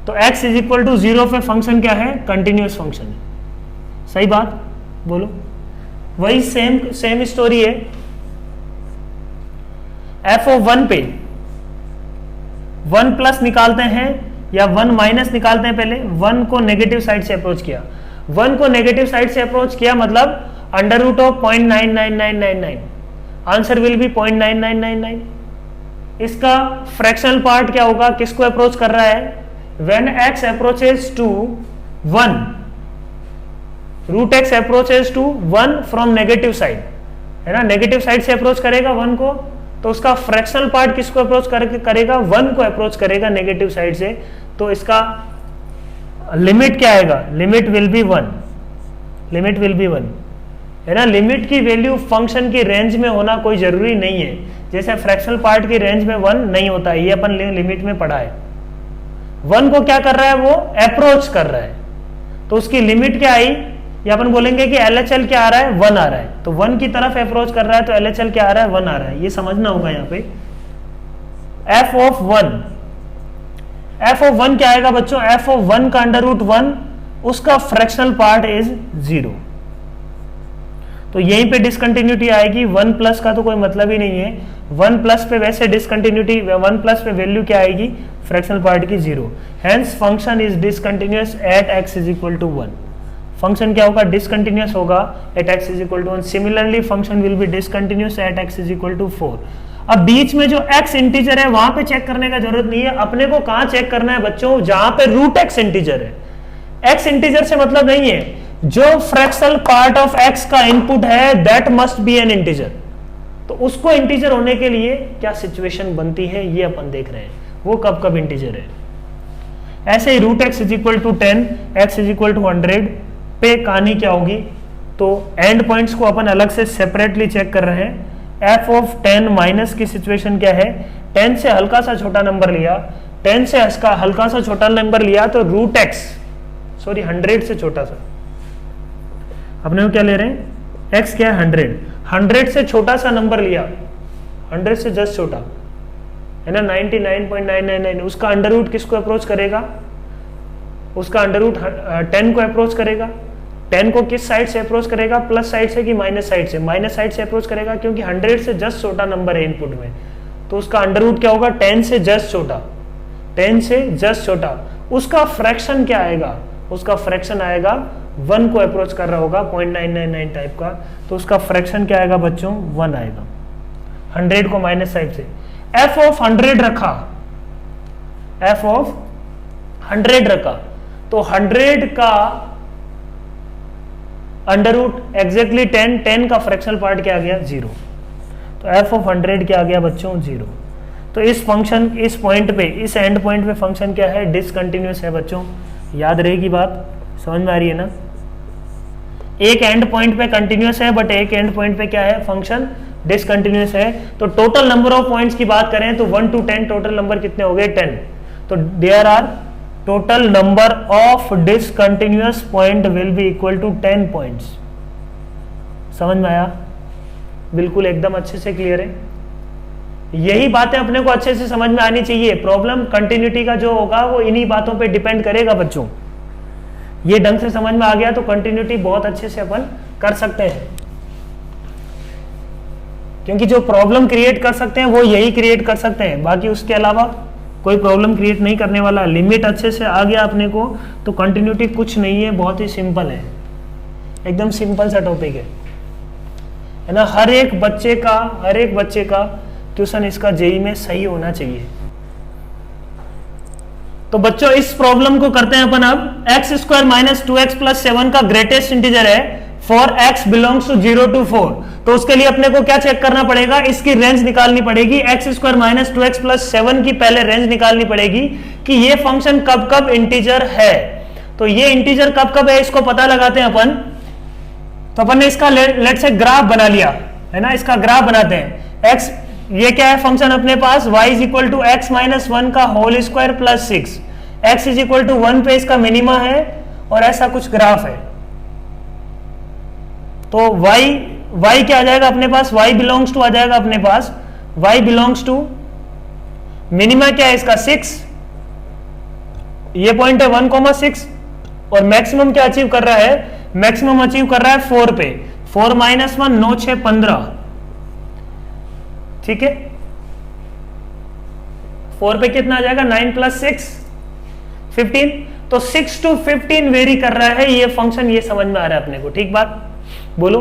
तो x इज इक्वल टू 0 पे फंक्शन क्या है, कंटिन्यूअस फंक्शन है। सही बात, बोलो। वही सेम स्टोरी है f ऑफ 1 पे 1 प्लस निकालते हैं या 1 माइनस निकालते हैं। पहले 1 को नेगेटिव साइड से अप्रोच किया, 1 को नेगेटिव साइड से अप्रोच किया मतलब under root of 0.99999, answer will be 0.9999। इसका फ्रैक्शनल पार्ट क्या होगा, किसको अप्रोच कर रहा है, when x approaches to 1, root x approaches to 1 from negative side, है ना, नेगेटिव साइड से अप्रोच करेगा 1 को, तो उसका फ्रैक्शनल पार्ट किसको अप्रोच करेगा, 1 को अप्रोच करेगा नेगेटिव साइड से, तो इसका लिमिट क्या आएगा, limit will be 1, limit will be 1, है ना। लिमिट की वैल्यू फंक्शन की रेंज में होना कोई जरूरी नहीं है, जैसे फ्रैक्शनल पार्ट की रेंज में 1 नहीं होता है, ये अपन लिमिट में पढ़ा है। 1 को क्या कर रहा है, वो अप्रोच कर रहा है, तो उसकी लिमिट क्या आई, या अपन बोलेंगे कि LHL क्या आ रहा है, 1 आ रहा है, तो 1 की तरफ अप्रोच कर रहा है तो LHL क्या आ रहा है, 1 आ रहा है, ये समझना होगा यहाँ पे। f ऑफ 1 क्या आएगा बच्चों, f ऑफ 1 का अंडर रूट 1, उसका फ्रैक्शनल पार्ट इज 0, तो यहीं पे डिसकंटिन्यूटी आएगी। 1 प्लस का तो कोई मतलब ही नहीं है, 1 प्लस पे वैसे डिसकंटिन्यूटी, 1 प्लस पे वैल्यू क्या आएगी, फ्रैक्शनल पार्ट की 0, hence function is discontinuous at x is equal to 1। Function क्या होगा, डिसकंटिन्यूअस होगा at x is equal to 1। Similarly function will be discontinuous at x is equal to 4। अब बीच में जो x इंटीजर है वहां पे चेक करने का जरूरत नहीं है, अपने को कहां चेक करना है बच्चों, जहां पे रूट x इंटीजर है। x इंटीजर से मतलब नहीं है, जो फ्रैक्शनल पार्ट ऑफ x का इनपुट है that must be N integer, तो उसको इंटीजर होने के लिए क्या सिचुएशन बनती है ये अपन देख रहे हैं, वो कब कब इंटीजर है। ऐसे ही root x is equal to 10, x is equal to 100 पे कहानी क्या होगी, तो एंड पॉइंट्स को अपन अलग से सेपरेटली चेक कर रहे हैं। f ऑफ 10 माइनस की सिचुएशन क्या है, 10 से हल्का सा छोटा नंबर लिया, 10 से हल्का सा छोटा नंबर लिया तो रूट एक्स, सॉरी 100 से छोटा सा, अपने को क्या ले रहे हैं, x क्या है 100, 100 से छोटा सा नंबर लिया, 100 से जस्ट छोटा, है ना, 99.999, उसका अंडर रूट किसको अप्रोच करेगा, उसका अंडर रूट 10 को अप्रोच करेगा। 10 को किस साइड से अप्रोच करेगा, प्लस साइड से कि माइनस साइड से, माइनस साइड से अप्रोच करेगा, क्योंकि 100 से जस्ट छोटा नंबर है इनपुट में, तो उसका अंडर रूट क्या होगा, 10 से जस्ट छोटा, 10 से जस्ट छोटा। उसका फ्रैक्शन क्या आएगा, उसका फ्रैक्शन आएगा 1 को अप्रोच कर रहा होगा 0.999 टाइप का, तो उसका फ्रैक्शन क्या आएगा बच्चों, 1 आएगा, 100 को माइनस साइड से। f ऑफ 100 रखा, f ऑफ 100 रखा, तो 100 का अंडर रूट एग्जैक्टली 10 का फ्रैक्शनल पार्ट क्या आ गया, 0, तो f ऑफ 100 क्या आ गया बच्चों, 0। तो इस फंक्शन, इस पॉइंट पे, इस एंड पॉइंट पे फंक्शन क्या है, डिसकंटिन्यूअस है बच्चों, याद रहेगी बात, समझ में आ रही है ना। एक एंड पॉइंट पे कंटिन्यूअस है बट एक एंड पॉइंट पे क्या है, फंक्शन डिसकंटिन्यूअस है। तो टोटल नंबर ऑफ पॉइंट्स की बात करें तो 1 to 10 टोटल नंबर कितने हो गए, 10, तो there are total number of discontinuous point will be equal to 10 points. समझ में आया, बिल्कुल एकदम अच्छे से क्लियर है। यही बातें अपने को अच्छे से समझ में आनी चाहिए। प्रॉब्लम कंटिन्यूटी का जो होगा वो इन्हीं बातों पे डिपेंड करेगा बच्चों। ये ढंग से समझ में आ गया तो कंटिन्यूटी बहुत अच्छे से अपन कर सकते हैं, क्योंकि जो प्रॉब्लम क्रिएट कर सकते हैं वो यही क्रिएट कर सकते हैं, बाकी उसके अलावा कोई प्रॉब्लम क्रिएट नहीं करने वाला। लिमिट अच्छे से आ गया अपने को तो कंटिन्यूटी कुछ नहीं है, बहुत ही सिंपल है, एकदम सिंपल सा टॉपिक है ना। हर एक बच्चे का ट्यूशन इसका जेई में सही होना चाहिए। तो बच्चों इस प्रॉब्लम को करते हैं अपन अब। X square minus 2x plus 7 का ग्रेटेस्ट इंटीजर है for x belongs to 0 to 4, तो उसके लिए अपने को क्या चेक करना पड़ेगा, इसकी रेंज निकालनी पड़ेगी। X square minus 2x plus 7 की पहले रेंज निकालनी पड़ेगी कि ये फंक्शन कब कब इंटीजर है। तो ये इंटीजर कब कब है इसको पता लगाते हैं अपन। तो अपन ने इसका लेट से ग्राफ बना लिया है ना, इसका ग्राफ बनाते हैं। x ये क्या है फंक्शन अपने पास, y is equal to x minus 1 का whole square plus 6, x is equal to 1 पे इसका मिनिमा है और ऐसा कुछ ग्राफ है। तो y क्या आ जाएगा अपने पास, y बिलोंग्स टू आ जाएगा अपने पास, y बिलोंग्स टू मिनिमा क्या है इसका 6, ये पॉइंट है 1,6 और मैक्सिमम क्या अचीव कर रहा है, मैक्सिमम अचीव कर रहा है 4 पे, 4 माइनस 1 9 6 15, ठीक है। 4 पे कितना आ जाएगा 9 प्लस 6 15, तो 6 to 15 वेरी कर रहा है ये फंक्शन, ये समझ में आ रहा है अपने को, ठीक बात बोलो।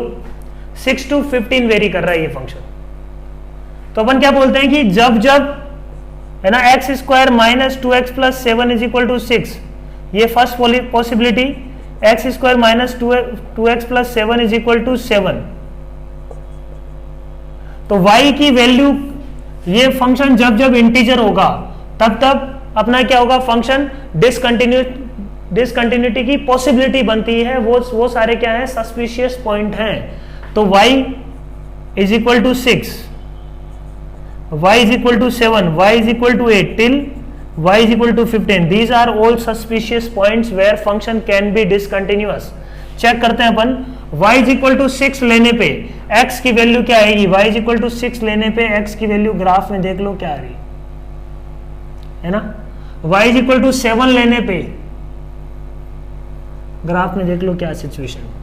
6 to 15 वेरी कर रहा है ये फंक्शन। तो अपन क्या बोलते हैं कि जब जब है ना, x square minus 2x plus 7 is equal to 6, ये first possibility, x square minus 2x plus 7 is equal to 7। तो y की वैल्यू, ये फंक्शन जब जब इंटीजर होगा तब तब अपना क्या होगा, फंक्शन डिसकंटिन्यूटी की पॉसिबिलिटी बनती है, वो सारे क्या है, सस्पिशियस पॉइंट हैं। तो y is equal to 6, y is equal to 7, y is equal to 8 till y is equal to 15. These are all suspicious points where function can be discontinuous. Check करते हैं अपन, y is equal to 6 लेने पे x की वैल्यू क्या आएगी, y is equal to 6 लेने पे x की वैल्यू ग्राफ में देख लो क्या आ रही है ना, y is equal to 7 लेने पे ग्राफ में देख लो क्या सिचुएशन।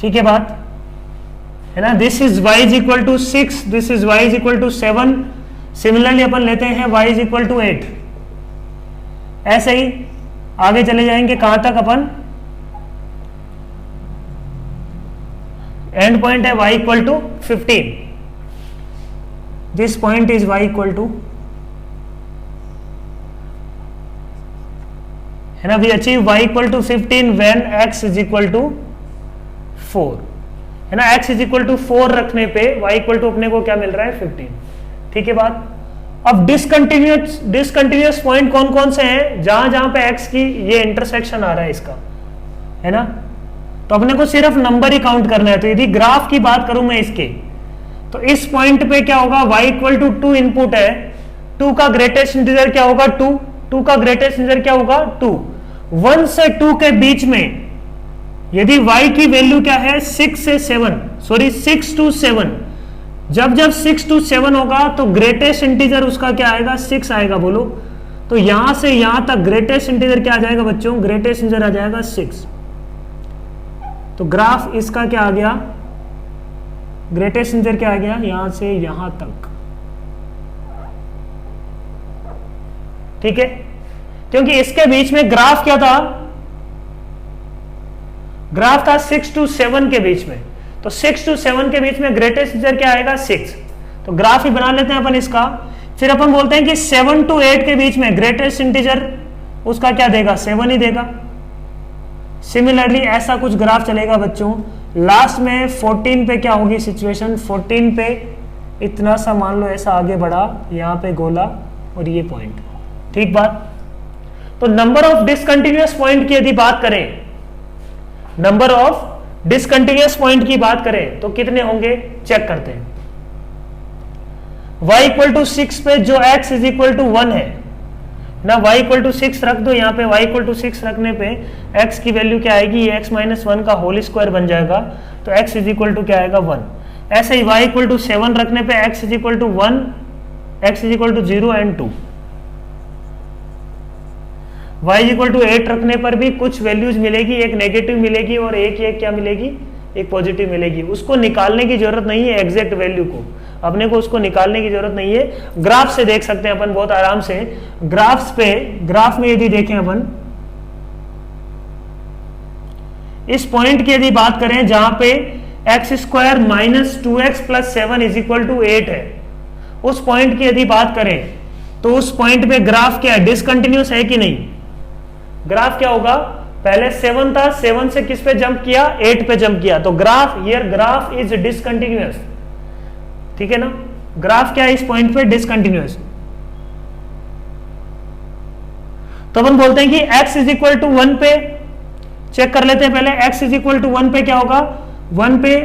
ठीक है बात है ना, this is y is equal to 6, this is y is equal to 7। Similarly अपन लेते हैं y इज इक्वल टू 8। ऐसे ही आगे चले जाएंगे कहां तक अपन, एंड पॉइंट है y equal to 15, this point is y equal to, है ना, we achieve y equal to 15 when x is equal to 4, है ना, x इज इक्वल टू 4 रखने पे y इक्वल टू अपने को क्या मिल रहा है, 15। ठीक है बात। अब डिसकंटिन्यूअस पॉइंट कौन कौन से हैं, जहां जहां पे x की ये इंटरसेक्शन आ रहा है इसका, है ना, तो अपने को सिर्फ नंबर ही काउंट करना है। तो यदि ग्राफ की बात करूं मैं इसके, तो इस पॉइंट पे क्या होगा, y इक्वल टू 2 इनपुट है, 2 का ग्रेटेस्ट इंटीजर क्या होगा, 2 का ग्रेटेस्ट इंटीजर क्या होगा, 2। 1 से 2 के बीच में यदि y की वैल्यू क्या है, 6 से 7, सॉरी 6 to 7, जब जब 6 to 7 होगा तो ग्रेटेस्ट इंटीजर उसका क्या आएगा, 6 आएगा, बोलो। तो यहां से यहां तक ग्रेटेस्ट इंटीजर क्या आ जाएगा बच्चों, ग्रेटेस्ट इंटीजर आ जाएगा 6। तो ग्राफ इसका क्या आ गया, ग्रेटेस्ट इंटीजर क्या आ गया, यहां से यहां तक। ठीक है, क्योंकि इसके बीच में ग्राफ क्या था, ग्राफ था 6 to 7 के बीच में, तो 6 to 7 के बीच में ग्रेटेस्ट इंटीजर क्या आएगा, 6। तो ग्राफ ही बना लेते हैं अपन इसका। फिर अपन बोलते हैं कि 7 to 8 के बीच में ग्रेटेस्ट इंटीजर उसका क्या देगा, 7 ही देगा। सिमिलरली ऐसा कुछ ग्राफ चलेगा बच्चों। लास्ट में 14 पे क्या होगी सिचुएशन, 14 पे इतना सा मान लो ऐसा आगे बढ़ा, यहाँ पे गोला और ये पॉइंट। ठीक बात। तो नंबर ऑफ डिसकंटिन्यूअस पॉइंट की यदि बात करें, नंबर ऑफ डिसकंटिन्यूअस पॉइंट की बात करें तो कितने होंगे, चेक करते हैं। y इक्वल टू 6 पे जो x इज इक्वल टू 1 है ना, y इक्वल टू 6 रख दो यहाँ पे, y इक्वल टू 6 रखने पे x की वैल्यू क्या आएगी, ये x माइनस 1 का होल स्क्वायर बन जाएगा, तो x इज इक्वल टू क्या आएगा, 1। ऐसे ही y इक्वल टू 7 रखने पे x is equal to 1, x is equal to 0 and 2। y is equal to 8 रखने पर भी कुछ वैल्यूज मिलेगी, एक नेगेटिव मिलेगी और एक क्या मिलेगी, एक पॉजिटिव मिलेगी। उसको निकालने की जरूरत नहीं है, एग्जैक्ट वैल्यू को अपने को उसको निकालने की जरूरत नहीं है, ग्राफ से देख सकते हैं अपन बहुत आराम से। ग्राफ में यदि देखें अपन, इस पॉइंट की यदि बात करें जहां पे x square minus 2x plus 7 is equal to 8 है, उस पॉइंट की यदि बात करें तो उस पॉइंट पे ग्राफ क्या है, डिसकंटिन्यूअस है कि नहीं। ग्राफ क्या होगा, पहले 7 था, 7 से किस पे जंप किया, 8 पे जंप किया, तो ग्राफ इज डिसकंटिन्यूअस। ठीक है ना, ग्राफ क्या है इस पॉइंट पे, डिसकंटिन्यूअस। तो अपन बोलते हैं कि x इज इक्वल टू 1 पे, चेक कर लेते हैं पहले, x इज इक्वल टू 1 पे क्या होगा, 1 पे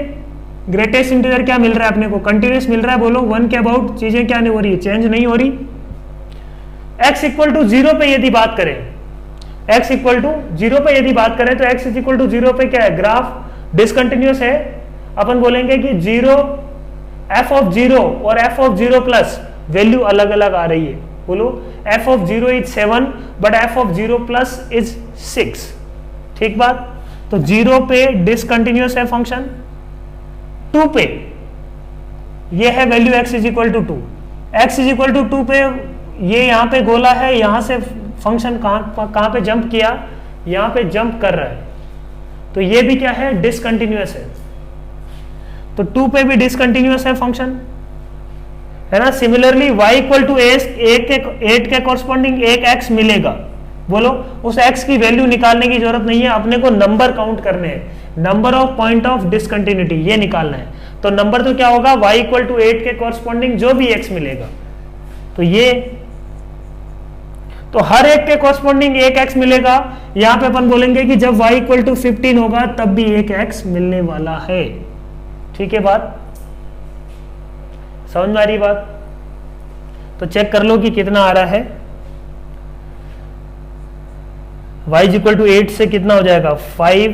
ग्रेटेस्ट इंटीजर क्या मिल रहा है अपने को, कंटिन्यूअस मिल रहा है। बोलो 1 के अबाउट चीजें क्या नहीं हो रही, चेंज नहीं हो रही। x इक्वल टू 0 पे यदि बात करें, x इक्वल टू 0 पे यदि बात करें तो x इज इक्वल टू 0 पे क्या है, ग्राफ डिसकंटिन्यूअस है। अपन बोलेंगे कि 0 f ऑफ 0 और f ऑफ 0 प्लस वैल्यू अलग अलग आ रही है। बोलो f of 0 is 7 but f of 0 plus is 6। ठीक बात। तो 0 पे डिसकंटिन्यूअस है फंक्शन, 2 पे ये है value x is equal to 2, x is equal to 2 पे ये यहाँ पे गोला है, यहां से फंक्शन कहां पे जंप किया, यहां पे जंप कर रहा है, तो ये भी क्या है, डिसकंटिन्यूअस है। तो 2 पे भी डिसकंटिन्यूअस है फंक्शन, है ना। सिमिलरली y इक्वल टू 8 के कॉरस्पॉन्डिंग एक x मिलेगा। बोलो, उस x की वैल्यू निकालने की जरूरत नहीं है, अपने को नंबर काउंट करने हैं, number of point of discontinuity ये निकालना है। तो नंबर तो क्या होगा, y इक्वल टू 8 के कॉरस्पॉन्डिंग जो भी x मिलेगा, तो ये, तो हर एक के कॉरस्पॉन्डिंग एक x मिलेगा। यहां पे अपन बोलेंगे कि जब y इक्वल टू 15 होगा तब भी एक x मिलने वाला है। ठीक है, बात समझ में आ रही बात? तो चेक कर लो कि कितना आ रहा है। y इक्वल टू 8 से कितना हो जाएगा, 5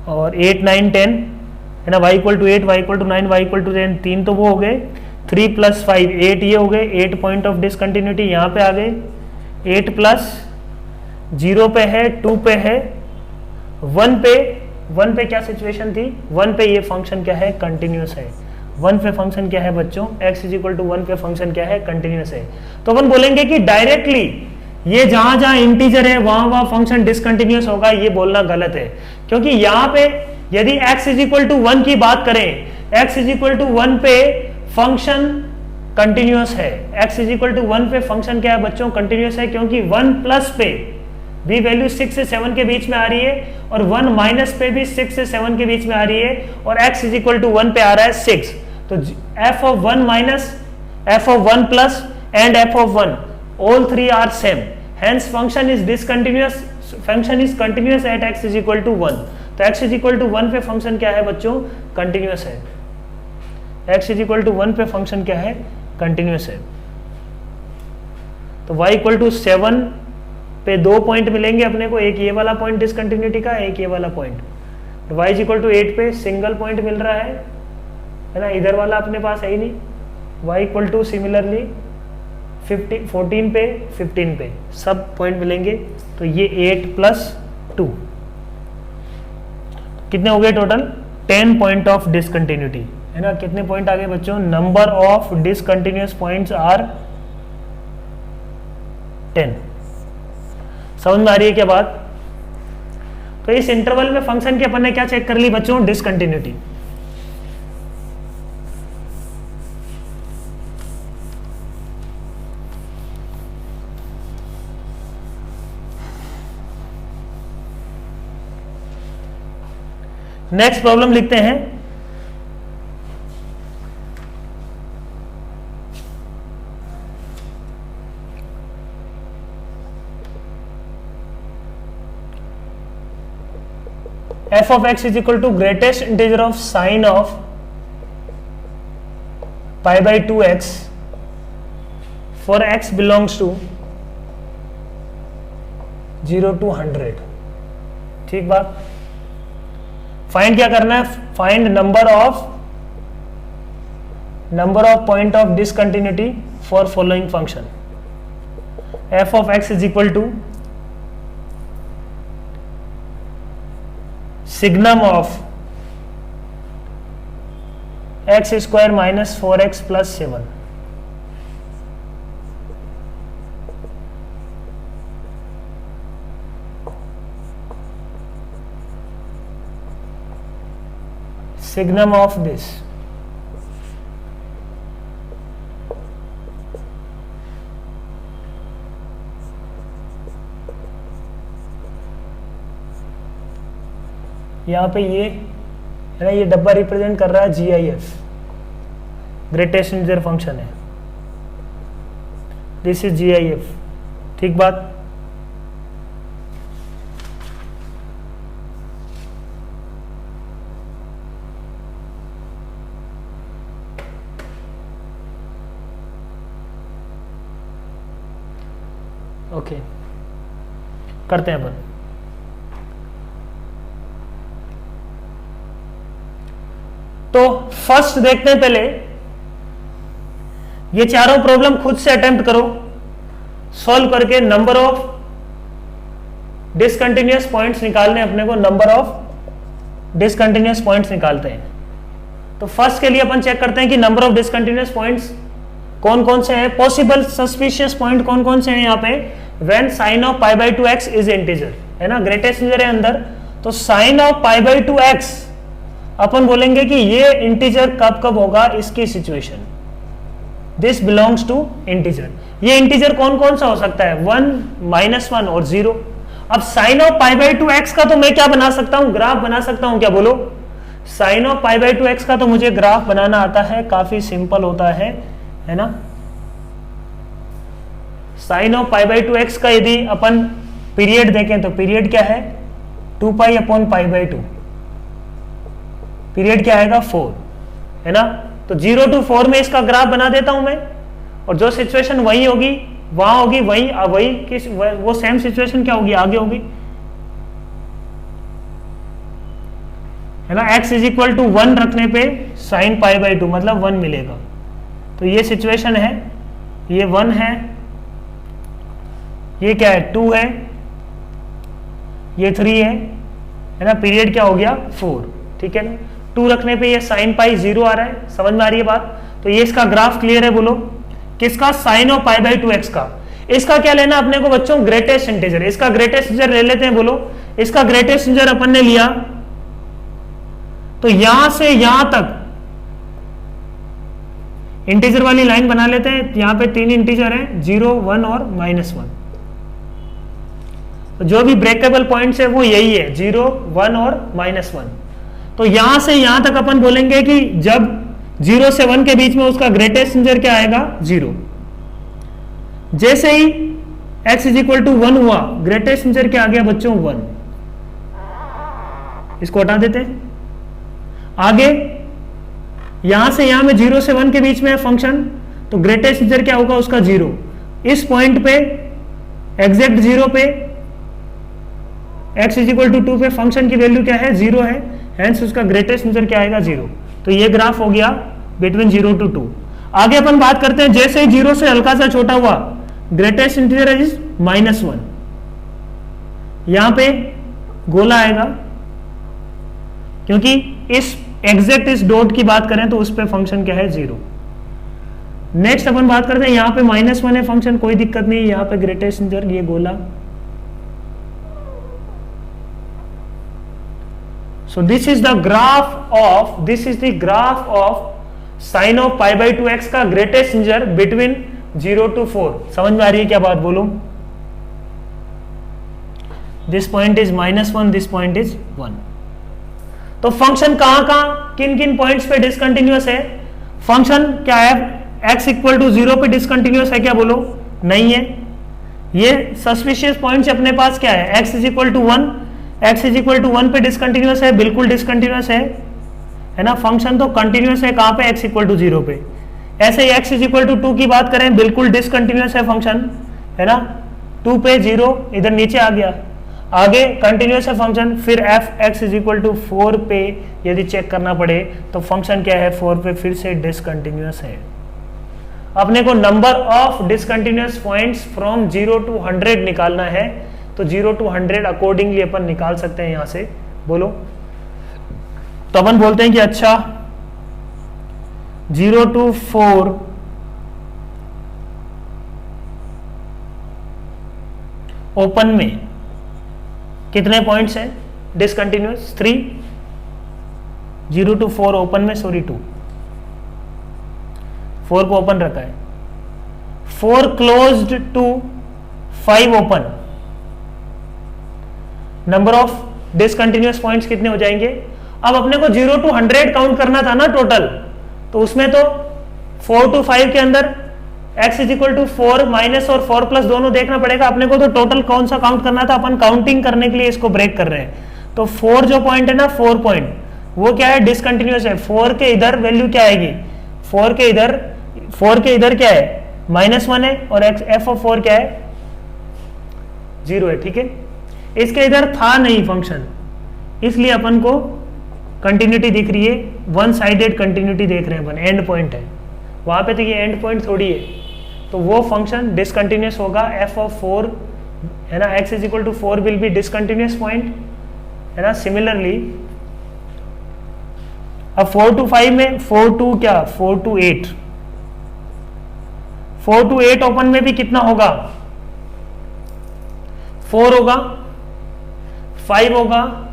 और 8 9 10, है ना। y equal to 8, y equal to 9, y equal to 10, 3 तो वो हो गए, 3 प्लस 5 8 ये हो गए, 8 पॉइंट ऑफ डिसकंटिन्यूटी यहाँ पे आ गए। 8 प्लस 0 पे है, 2 पे है, 1 पे क्या सिचुएशन थी, 1 पे ये फंक्शन क्या है, कंटिन्यूअस है। 1 पे फंक्शन क्या है बच्चों, x इज इक्वल टू 1 पे फंक्शन क्या है, कंटिन्यूअस है। तो अपन बोलेंगे कि डायरेक्टली ये जहां जहां इंटीजर है वहां फंक्शन डिसकंटिन्यूअस होगा, ये बोलना गलत है। क्योंकि यहां पे यदि x इज इक्वल टू 1 की बात करें, x इज इक्वल टू 1 पे फंक्शन कंटिन्यूअस है। x इज इक्वल टू 1 पे फंक्शन क्या है बच्चों, कंटिन्यूअस है, क्योंकि 1 प्लस पे भी वैल्यू 6 से 7 के बीच में आ रही है और 1 माइनस पे भी 6 से 7 के बीच में आ रही है, और x इज इक्वल टू 1 पे आ रहा है 6। तो f of 1 minus f of 1 plus and f of 1 all three are same, hence function is discontinuous, function is continuous at x is equal to 1। तो x is equal to 1 पे फंक्शन क्या है बच्चों, कंटिन्यूअस है। x is equal to 1 पे फंक्शन क्या है, कंटिन्यूअस है। तो y इक्वल टू 7 पे 2 पॉइंट मिलेंगे अपने को, एक ये वाला पॉइंट डिसकंटिन्यूटी का, एक ये वाला पॉइंट। तो y इक्वल टू 8 पे सिंगल पॉइंट मिल रहा है ना, इधर वाला अपने पास है ही नहीं। y इक्वल टू सिमिलरली 14 पे 15 पे सब पॉइंट मिलेंगे। तो ये 8 प्लस 2 कितने हो गए टोटल, 10 पॉइंट ऑफ डिसकंटिन्यूटी, है ना। कितने पॉइंट आ गए बच्चों, number of discontinuous points are 10। समझ में आ रही है क्या बात? तो इस इंटरवल में फंक्शन के अपन ने क्या चेक कर ली बच्चों, डिसकंटिन्यूटी। नेक्स्ट प्रॉब्लम लिखते हैं। f of x is equal to greatest integer of sine of pi by 2x for x belongs to 0 to 100। ठीक बात। फाइंड क्या करना है, find number of point of discontinuity for following function. f of x is equal to signum of x square minus 4x plus 7। signum of this यहाँ पे ये है ना, ये डब्बा रिप्रेजेंट कर रहा है GIF, ग्रेटेस्ट इंटीजर फंक्शन है, दिस इज GIF। ठीक बात। ओके, करते हैं अपन। तो फर्स्ट देखते हैं, पहले ये चारों प्रॉब्लम खुद से अटेम्प्ट करो, सॉल्व करके नंबर ऑफ डिसकंटिन्यूअस पॉइंट्स निकालने अपने को, नंबर ऑफ डिसकंटिन्यूअस पॉइंट्स निकालते हैं। तो फर्स्ट के लिए अपन चेक करते हैं कि नंबर ऑफ डिसकंटिन्यूअस पॉइंट्स कौन कौन से हैं, पॉसिबल सस्पिशियस पॉइंट कौन कौन से हैं यहाँ पे, when sine of pi by 2x is integer. है ना, ग्रेटेस्ट इंटीजर है अंदर, तो sine of pi by two x अपन बोलेंगे कि ये इंटीजर कब कब होगा, इसकी situation, this belongs to integer. ये इंटीजर कौन कौन सा हो सकता है, 1, -1 और 0। अब sine of pi by two x का तो मैं क्या बना सकता हूं, ग्राफ बना सकता हूं, क्या बोलो, sine of pi by two x का तो मुझे ग्राफ बनाना आता है, काफी सिंपल होता है ना। Sine of pi by two x का यदि अपन पीरियड देखें तो पीरियड क्या है, 2 pi upon pi by 2, period क्या आएगा 4, है ना। तो 0 to 4 में इसका ग्राफ बना देता हूं मैं, और जो सिचुएशन वही होगी वहां होगी, वही किस वो सेम सिचुएशन क्या होगी, आगे होगी, है ना। x इज इक्वल टू 1 रखने पे साइन पाई बाई 2 मतलब 1 मिलेगा। तो ये सिचुएशन है, ये 1 है, ये क्या है 2 है, ये 3 है ना, पीरियड क्या हो गया 4, ठीक है ना। 2 रखने पे ये साइन पाई 0 आ रहा है, समझ में आ रही है बात। तो ये इसका ग्राफ क्लियर है, बोलो किसका, sign of pi by 2x का। इसका क्या लेना अपने को बच्चों, ग्रेटेस्ट इंटीजर, इसका ग्रेटेस्ट इंटीजर ले लेते हैं, बोलो इसका ग्रेटेस्ट इंटीजर अपन ने लिया, तो यहां से यहां तक इंटीजर वाली लाइन बना लेते हैं। यहां पे 3 इंटीजर है, 0, 1 और -1। तो जो भी ब्रेकेबल पॉइंट्स है वो यही है, 0, 1 और -1। तो यहां से यहां तक अपन बोलेंगे कि जब 0 से 1 के बीच में उसका ग्रेटेस्ट इंटीजर क्या आएगा, 0। जैसे ही x इज इक्वल टू 1 हुआ, ग्रेटेस्ट इंटीजर क्या आ गया बच्चों, 1। इसको हटा देते हैं। आगे यहां से यहां में 0 से 1 के बीच में है फंक्शन, तो ग्रेटेस्ट इंटीजर क्या होगा उसका, 0। इस पॉइंट पे एग्जैक्ट 0 पे x इज इक्वल टू 2 पे फंक्शन की वैल्यू क्या है, 0 है, हेंस उसका ग्रेटेस्ट इंटीजर क्या आएगा, 0। तो ये ग्राफ हो गया बिटवीन 0 to 2। आगे अपन बात करते हैं, जैसे ही 0 से हल्का सा छोटा हुआ, ग्रेटेस्ट इंटीजर इज -1, यहां पे गोला आएगा, क्योंकि इस एग्जैक्ट इस डॉट की बात करें तो उस पे फंक्शन क्या है, 0। नेक्स्ट अपन बात करते हैं, यहां पे -1 है फंक्शन, कोई दिक्कत नहीं, यहां पे ग्रेटेस्ट इंटीजर ये गोला। So this is the graph of sin of pi by 2x का ग्रेटेस्ट इंटीजर बिटवीन 0 to 4। समझ में आ रही है क्या बात, बोलो। This point is -1, this point is 1। तो फंक्शन कहां किन किन पॉइंट्स पे डिसकंटिन्यूअस है, फंक्शन क्या है, x इक्वल टू 0 पे डिसकंटिन्यूअस है क्या, बोलो नहीं है। ये सस्पिशियस पॉइंट्स अपने पास क्या है, x is equal to 1, x is equal to 1 पे डिसकंटिन्यूअस है, बिल्कुल डिसकंटिन्यूअस है ना। फंक्शन तो कंटिन्यूअस है कहां पे, x इक्वल टू 0 पे। ऐसे ही x इज इक्वल टू 2 की बात करें, बिल्कुल डिसकंटिन्यूअस है फंक्शन, है ना। 2 पे 0 इधर नीचे आ गया, आगे कंटिन्यूअस है फंक्शन। फिर f(x) इज इक्वल टू 4 पे यदि चेक करना पड़े तो फंक्शन क्या है, 4 पे फिर से डिसकंटिन्यूअस है। अपने को number of discontinuous points from 0 to 100 निकालना है, तो 0 to 100 अकॉर्डिंगली अपन निकाल सकते हैं यहां से, बोलो। तो अपन बोलते हैं कि अच्छा 0 to 4 ओपन में कितने पॉइंट्स हैं डिसकंटिन्यूअस, 3। 0 to 4 ओपन में, सॉरी 2, 4 को ओपन रखा है। 4 closed to 5 open, number of discontinuous points कितने हो जाएंगे। अब अपने को 0 to 100 काउंट करना था ना टोटल, तो उसमें तो 4 to 5 के अंदर x is equal to 4 minus और 4 प्लस दोनों देखना पड़ेगा अपने को। तो टोटल कौन सा काउंट करना था, अपन काउंटिंग करने के लिए इसको ब्रेक कर रहे हैं। तो 4 जो पॉइंट है ना, 4 पॉइंट वो क्या है, डिसकंटिन्यूअस है। 4 के इधर वैल्यू क्या आएगी, 4 के इधर क्या है, -1 है, और f ऑफ 4 क्या है, 0 है, ठीक है। इसके इधर था नहीं फंक्शन, इसलिए अपन को कंटिन्यूटी दिख रही है, वन साइडेड कंटिन्यूटी देख रहे हैं अपन, एंड पॉइंट है वहां पे, तो ये एंड पॉइंट थोड़ी है। तो वो फंक्शन डिसकंटिन्यूअस होगा, f ऑफ 4 है ना, x is equal to 4 will be discontinuous point, है ना। सिमिलरली अब 4 to 5 में 4 to 8, 4 to 8 ओपन में भी कितना होगा, 4 होगा, 5 होगा,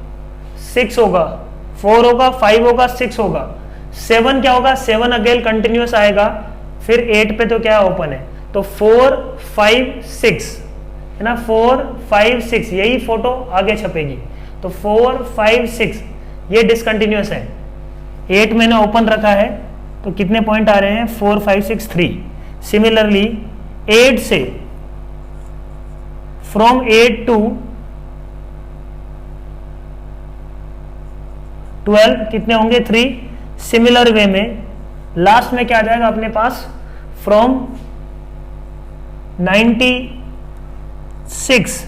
6 होगा, 4 होगा, 5 होगा, 6 होगा, 7 क्या होगा, 7 अगेन कंटिन्यूस आएगा, फिर 8 पे तो क्या ओपन है, तो 4 5 6 है ना, 4 5 6 यही फोटो आगे छपेगी, तो 4 5 6 ये डिसकंटिन्यूस है, 8 मैंने ओपन रखा है, तो कितने पॉइंट आ रहे हैं, 4 5 6 3। सिमिलरली 8 से फ्रॉम 8 टू 12 कितने होंगे, 3। सिमिलर वे में लास्ट में क्या आ जाएगा अपने पास, फ्रॉम 96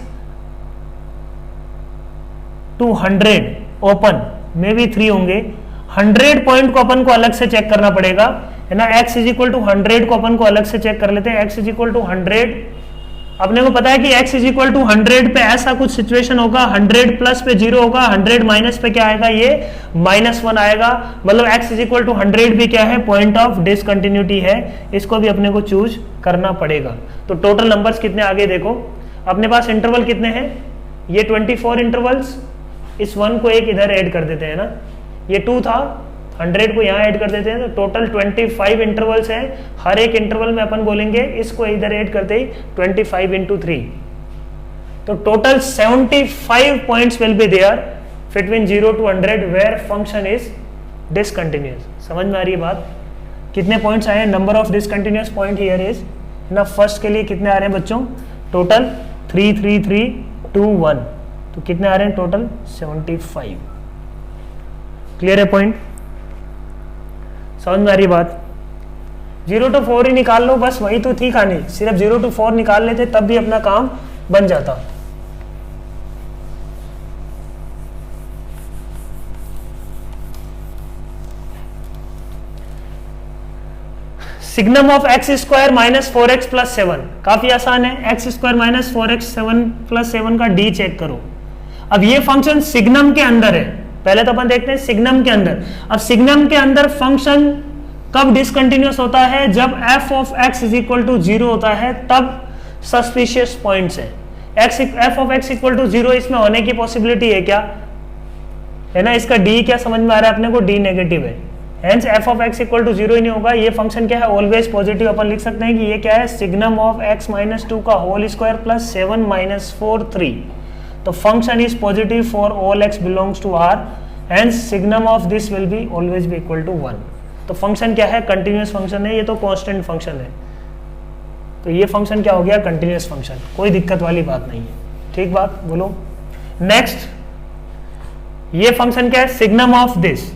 टू 100 ओपन में भी 3 होंगे। 100 पॉइंट को अपन को अलग से चेक करना पड़ेगा, है ना। x इज इक्वल टू 100 को अपन को अलग से चेक कर लेते हैं। x इज इक्वल टू 100, अपने को पता है कि x इज इक्वल टू 100 पे ऐसा कुछ सिचुएशन होगा, 100 प्लस पे 0 होगा, 100 माइनस पे क्या आएगा, ये -1 आएगा, मतलब x इज इक्वल टू 100 भी क्या है, पॉइंट ऑफ डिसकंटिन्यूटी है, इसको भी अपने को चूज करना पड़ेगा। तो टोटल नंबर्स कितने आगे देखो, अपने पास इंटरवल कितने हैं, ये 24 इंटरवल्स, इस 1 को एक इधर ऐड कर देते हैं ना, ये 2 था, 100 को यहाँ ऐड कर देते हैं, तो टोटल 25 इंटरवल्स हैं। हर एक इंटरवल में अपन बोलेंगे इसको इधर ऐड करते ही 25 इंटू 3, तो total 75 points will be there between 0 to 100 where function is discontinuous. समझ में आ रही है बात, कितने पॉइंट्स आए हैं, number of discontinuous point here is ना। फर्स्ट के लिए कितने आ रहे हैं बच्चों, टोटल 3 3 3 2 1, तो कितने आ रहे हैं टोटल 75। क्लियर है पॉइंट, समझ में आ रही बात। 0 to 4 ही निकाल लो बस, वही तो थी कहानी, सिर्फ 0 to 4 निकाल लेते तब भी अपना काम बन जाता। Signum of x square minus 4x plus 7, काफी आसान है। X square minus 4x 7 plus 7 का डी चेक करो। अब ये फंक्शन सिग्नम के अंदर है, पहले तो अपन देखते हैं सिग्नम के अंदर। अब सिग्नम के अंदर फंक्शन कब डिसकंटिन्यूअस होता है, जब f of x is equal to 0 होता है, तब सस्पिशियस पॉइंट्स है। f of x equal to 0 इसमें होने की पॉसिबिलिटी है क्या, है ना। इसका d क्या समझ में आ रहा है अपने को, d नेगेटिव है, hence f of x equal to 0 ही नहीं होगा। ये फंक्शन क्या है, ऑलवेज पॉजिटिव। अपन लिख सकते हैं कि ये क्या है, सिग्नम ऑफ x माइनस 2 का होल स्क्वायर प्लस 7 माइनस 4 3, तो function is positive for all x belongs to R, hence signum of this will be always be equal to 1। तो फंक्शन क्या है, कंटिन्यूअस फंक्शन है, ये तो कांस्टेंट फंक्शन है, तो ये फंक्शन क्या हो गया, कंटिन्यूअस फंक्शन, कोई दिक्कत वाली बात नहीं है। ठीक बात बोलो। नेक्स्ट, ये फंक्शन क्या है, सिग्नम ऑफ दिस,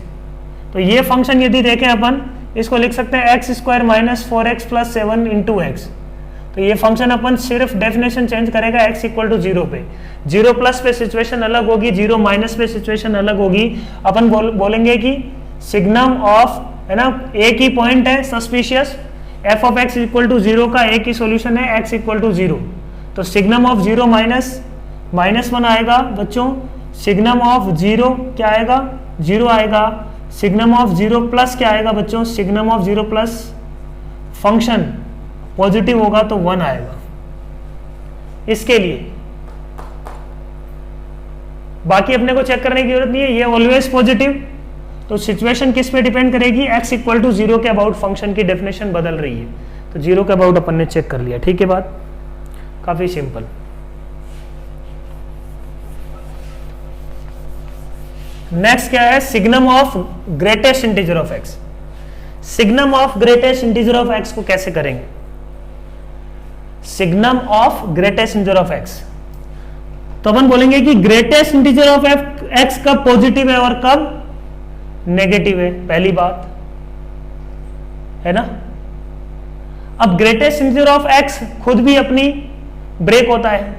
तो ये फंक्शन यदि देखें अपन, इसको लिख सकते हैं x square minus 4x plus 7 into x. तो ये फंक्शन अपन सिर्फ डेफिनेशन चेंज करेगा x इक्वल टू 0 पे, 0 प्लस पे सिचुएशन अलग होगी, 0 माइनस पे सिचुएशन अलग होगी। अपन बोलेंगे कि सिग्नम ऑफ, है ना, एक ही पॉइंट है suspicious, f of x equal to 0 का एक ही सॉल्यूशन है x इक्वल टू 0, तो सिग्नम ऑफ 0 माइनस 1 आएगा बच्चों, सिग्नम ऑफ 0 क्या आएगा, 0 आएगा, सिग्नम ऑफ 0 प्लस क्या आएगा बच्चों, signum of 0 plus function positive होगा तो 1 आएगा। इसके लिए बाकी अपने को चेक करने की जरूरत नहीं है, ये ऑलवेज पॉजिटिव। तो सिचुएशन किस पे डिपेंड करेगी, x इक्वल टू 0 के अबाउट फंक्शन की डेफिनेशन बदल रही है, तो 0 के अबाउट अपन ने चेक कर लिया। ठीक है बात, काफी सिंपल। नेक्स्ट क्या है, signum of greatest integer of x। Signum of greatest integer of x को कैसे करेंगे, signum of greatest integer of x, तो अपन बोलेंगे कि ग्रेटेस्ट इंटीजर ऑफ x कब पॉजिटिव है और कब नेगेटिव है, पहली बात है ना। अब ग्रेटेस्ट इंटीजर ऑफ x खुद भी अपनी ब्रेक होता है,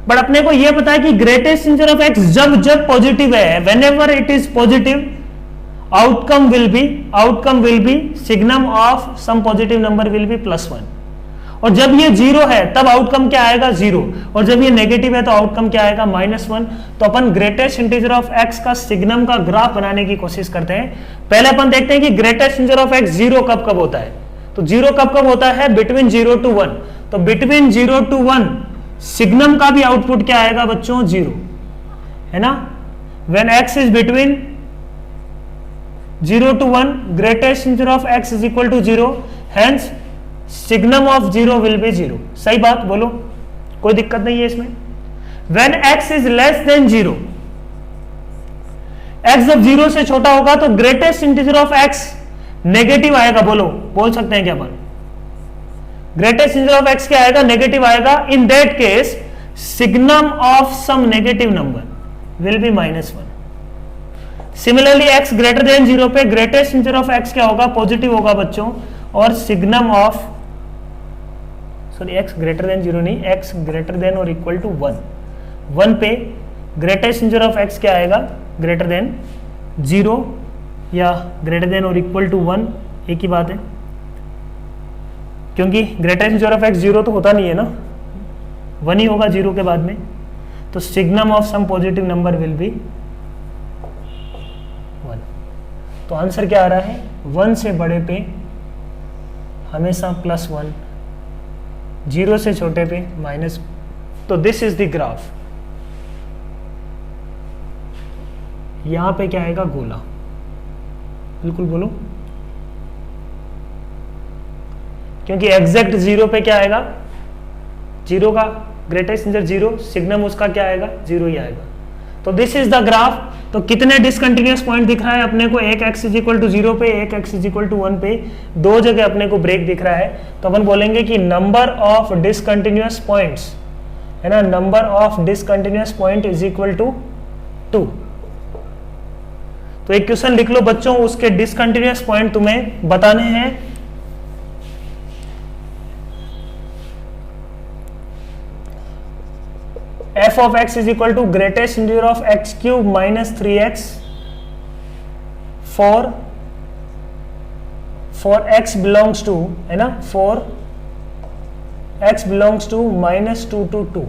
बट अपने को यह पता है कि ग्रेटेस्ट इंटीजर ऑफ x जब पॉजिटिव है, whenever it is positive, outcome will be signum of some positive number will be +1, और जब ये 0 है तब आउटकम क्या आएगा, 0, और जब ये नेगेटिव है तो आउटकम क्या आएगा, -1। तो अपन ग्रेटेस्ट इंटीजर ऑफ x का सिग्नम का ग्राफ बनाने की कोशिश करते हैं। पहले अपन देखते हैं कि ग्रेटेस्ट इंटीजर ऑफ x 0 कब होता है, तो 0 कब होता है, बिटवीन 0 to 1, तो बिटवीन 0 to 1 सिग्नम का भी आउटपुट क्या आएगा बच्चों, 0। है ना, when x is between 0 to 1, greatest integer of x is equal to 0, hence signum of 0 will be 0। सही बात बोलो, कोई दिक्कत नहीं है इसमें। When x is less than 0, x जब 0 से छोटा होगा तो greatest integer of x negative आएगा। बोलो, बोल सकते हैं क्या अपन? ग्रेटेस्ट इंटीजर ऑफ x क्या आएगा? नेगेटिव आएगा। In that case signum of some negative number will be -1। Similarly x greater than 0 पे ग्रेटेस्ट इंटीजर ऑफ x क्या होगा? पॉजिटिव होगा बच्चों, और signum of x greater than 0 नहीं, x ग्रेटर देन और इक्वल टू 1 पे ग्रेटेस्ट इंटीजर ऑफ x क्या आएगा? ग्रेटर देन 0 या ग्रेटर देन और इक्वल टू 1, एक ही बात है, क्योंकि ग्रेटेस्ट इंटीजर ऑफ x 0 तो होता नहीं है ना, 1 ही होगा 0 के बाद में। तो signum of some positive number will be 1। तो आंसर क्या आ रहा है? 1 से बड़े पे हमेशा +1, 0 से छोटे पे -। तो दिस इज द ग्राफ। यहां पे क्या आएगा? गोला। बिल्कुल बोलो, क्योंकि एग्जैक्ट 0 पे क्या आएगा? 0 का ग्रेटेस्ट इंटीजर 0, सिग्नम उसका क्या आएगा? 0 ही आएगा। तो दिस इज द ग्राफ। तो कितने डिसकंटिन्यूअस पॉइंट दिख रहा है अपने को? एक x इज इक्वल टू 0 पे, एक x इज इक्वल टू 1 पे, 2 जगह अपने को ब्रेक दिख रहा है। तो अपन बोलेंगे कि नंबर ऑफ डिसकंटिन्यूअस पॉइंट्स, है ना, number of discontinuous point is equal to 2। तो एक क्वेश्चन लिख लो बच्चों, उसके डिसकंटिन्यूअस पॉइंट तुम्हें बताने हैं। f of x is equal to greatest integer of x cube minus 3x for x belongs to, है ना, for x belongs to -2 to 2,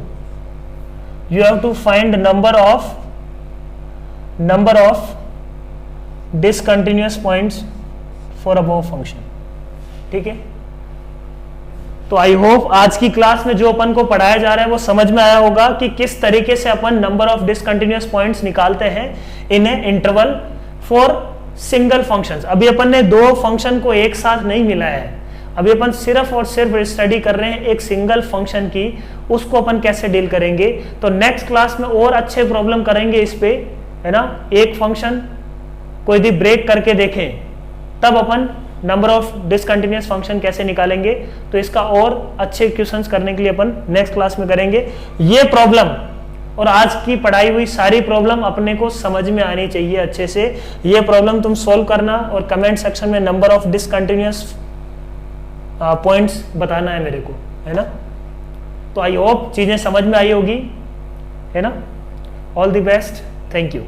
you have to find number of discontinuous points for above function। ठीक है, तो आई होप आज की क्लास में जो अपन को पढ़ाया जा रहा है वो समझ में आया होगा कि किस तरीके से अपन नंबर ऑफ डिसकंटिन्यूअस पॉइंट्स निकालते हैं इन a interval for single functions. अभी अपन ने 2 फंक्शन को एक साथ नहीं मिलाया है, अभी अपन सिर्फ और सिर्फ स्टडी कर रहे हैं एक सिंगल फंक्शन की, उसको अपन कैसे डील करेंगे। तो नेक्स्ट क्लास में और अच्छे प्रॉब्लम करेंगे इस पे, है ना। एक फंक्शन को यदि ब्रेक करके देखें तब अपन नंबर ऑफ डिसकंटिन्यूअस फंक्शन कैसे निकालेंगे। तो इसका और अच्छे क्वेश्चंस करने के लिए अपन नेक्स्ट क्लास में करेंगे। ये प्रॉब्लम और आज की पढ़ाई हुई सारी प्रॉब्लम अपने को समझ में आनी चाहिए अच्छे से। ये प्रॉब्लम तुम सोल्व करना और कमेंट सेक्शन में नंबर ऑफ डिसकंटिन्यूअस पॉइंट्स बताना है मेरे को, है ना। तो आई होप चीजें समझ में आई होगी, है ना। All the best, thank you.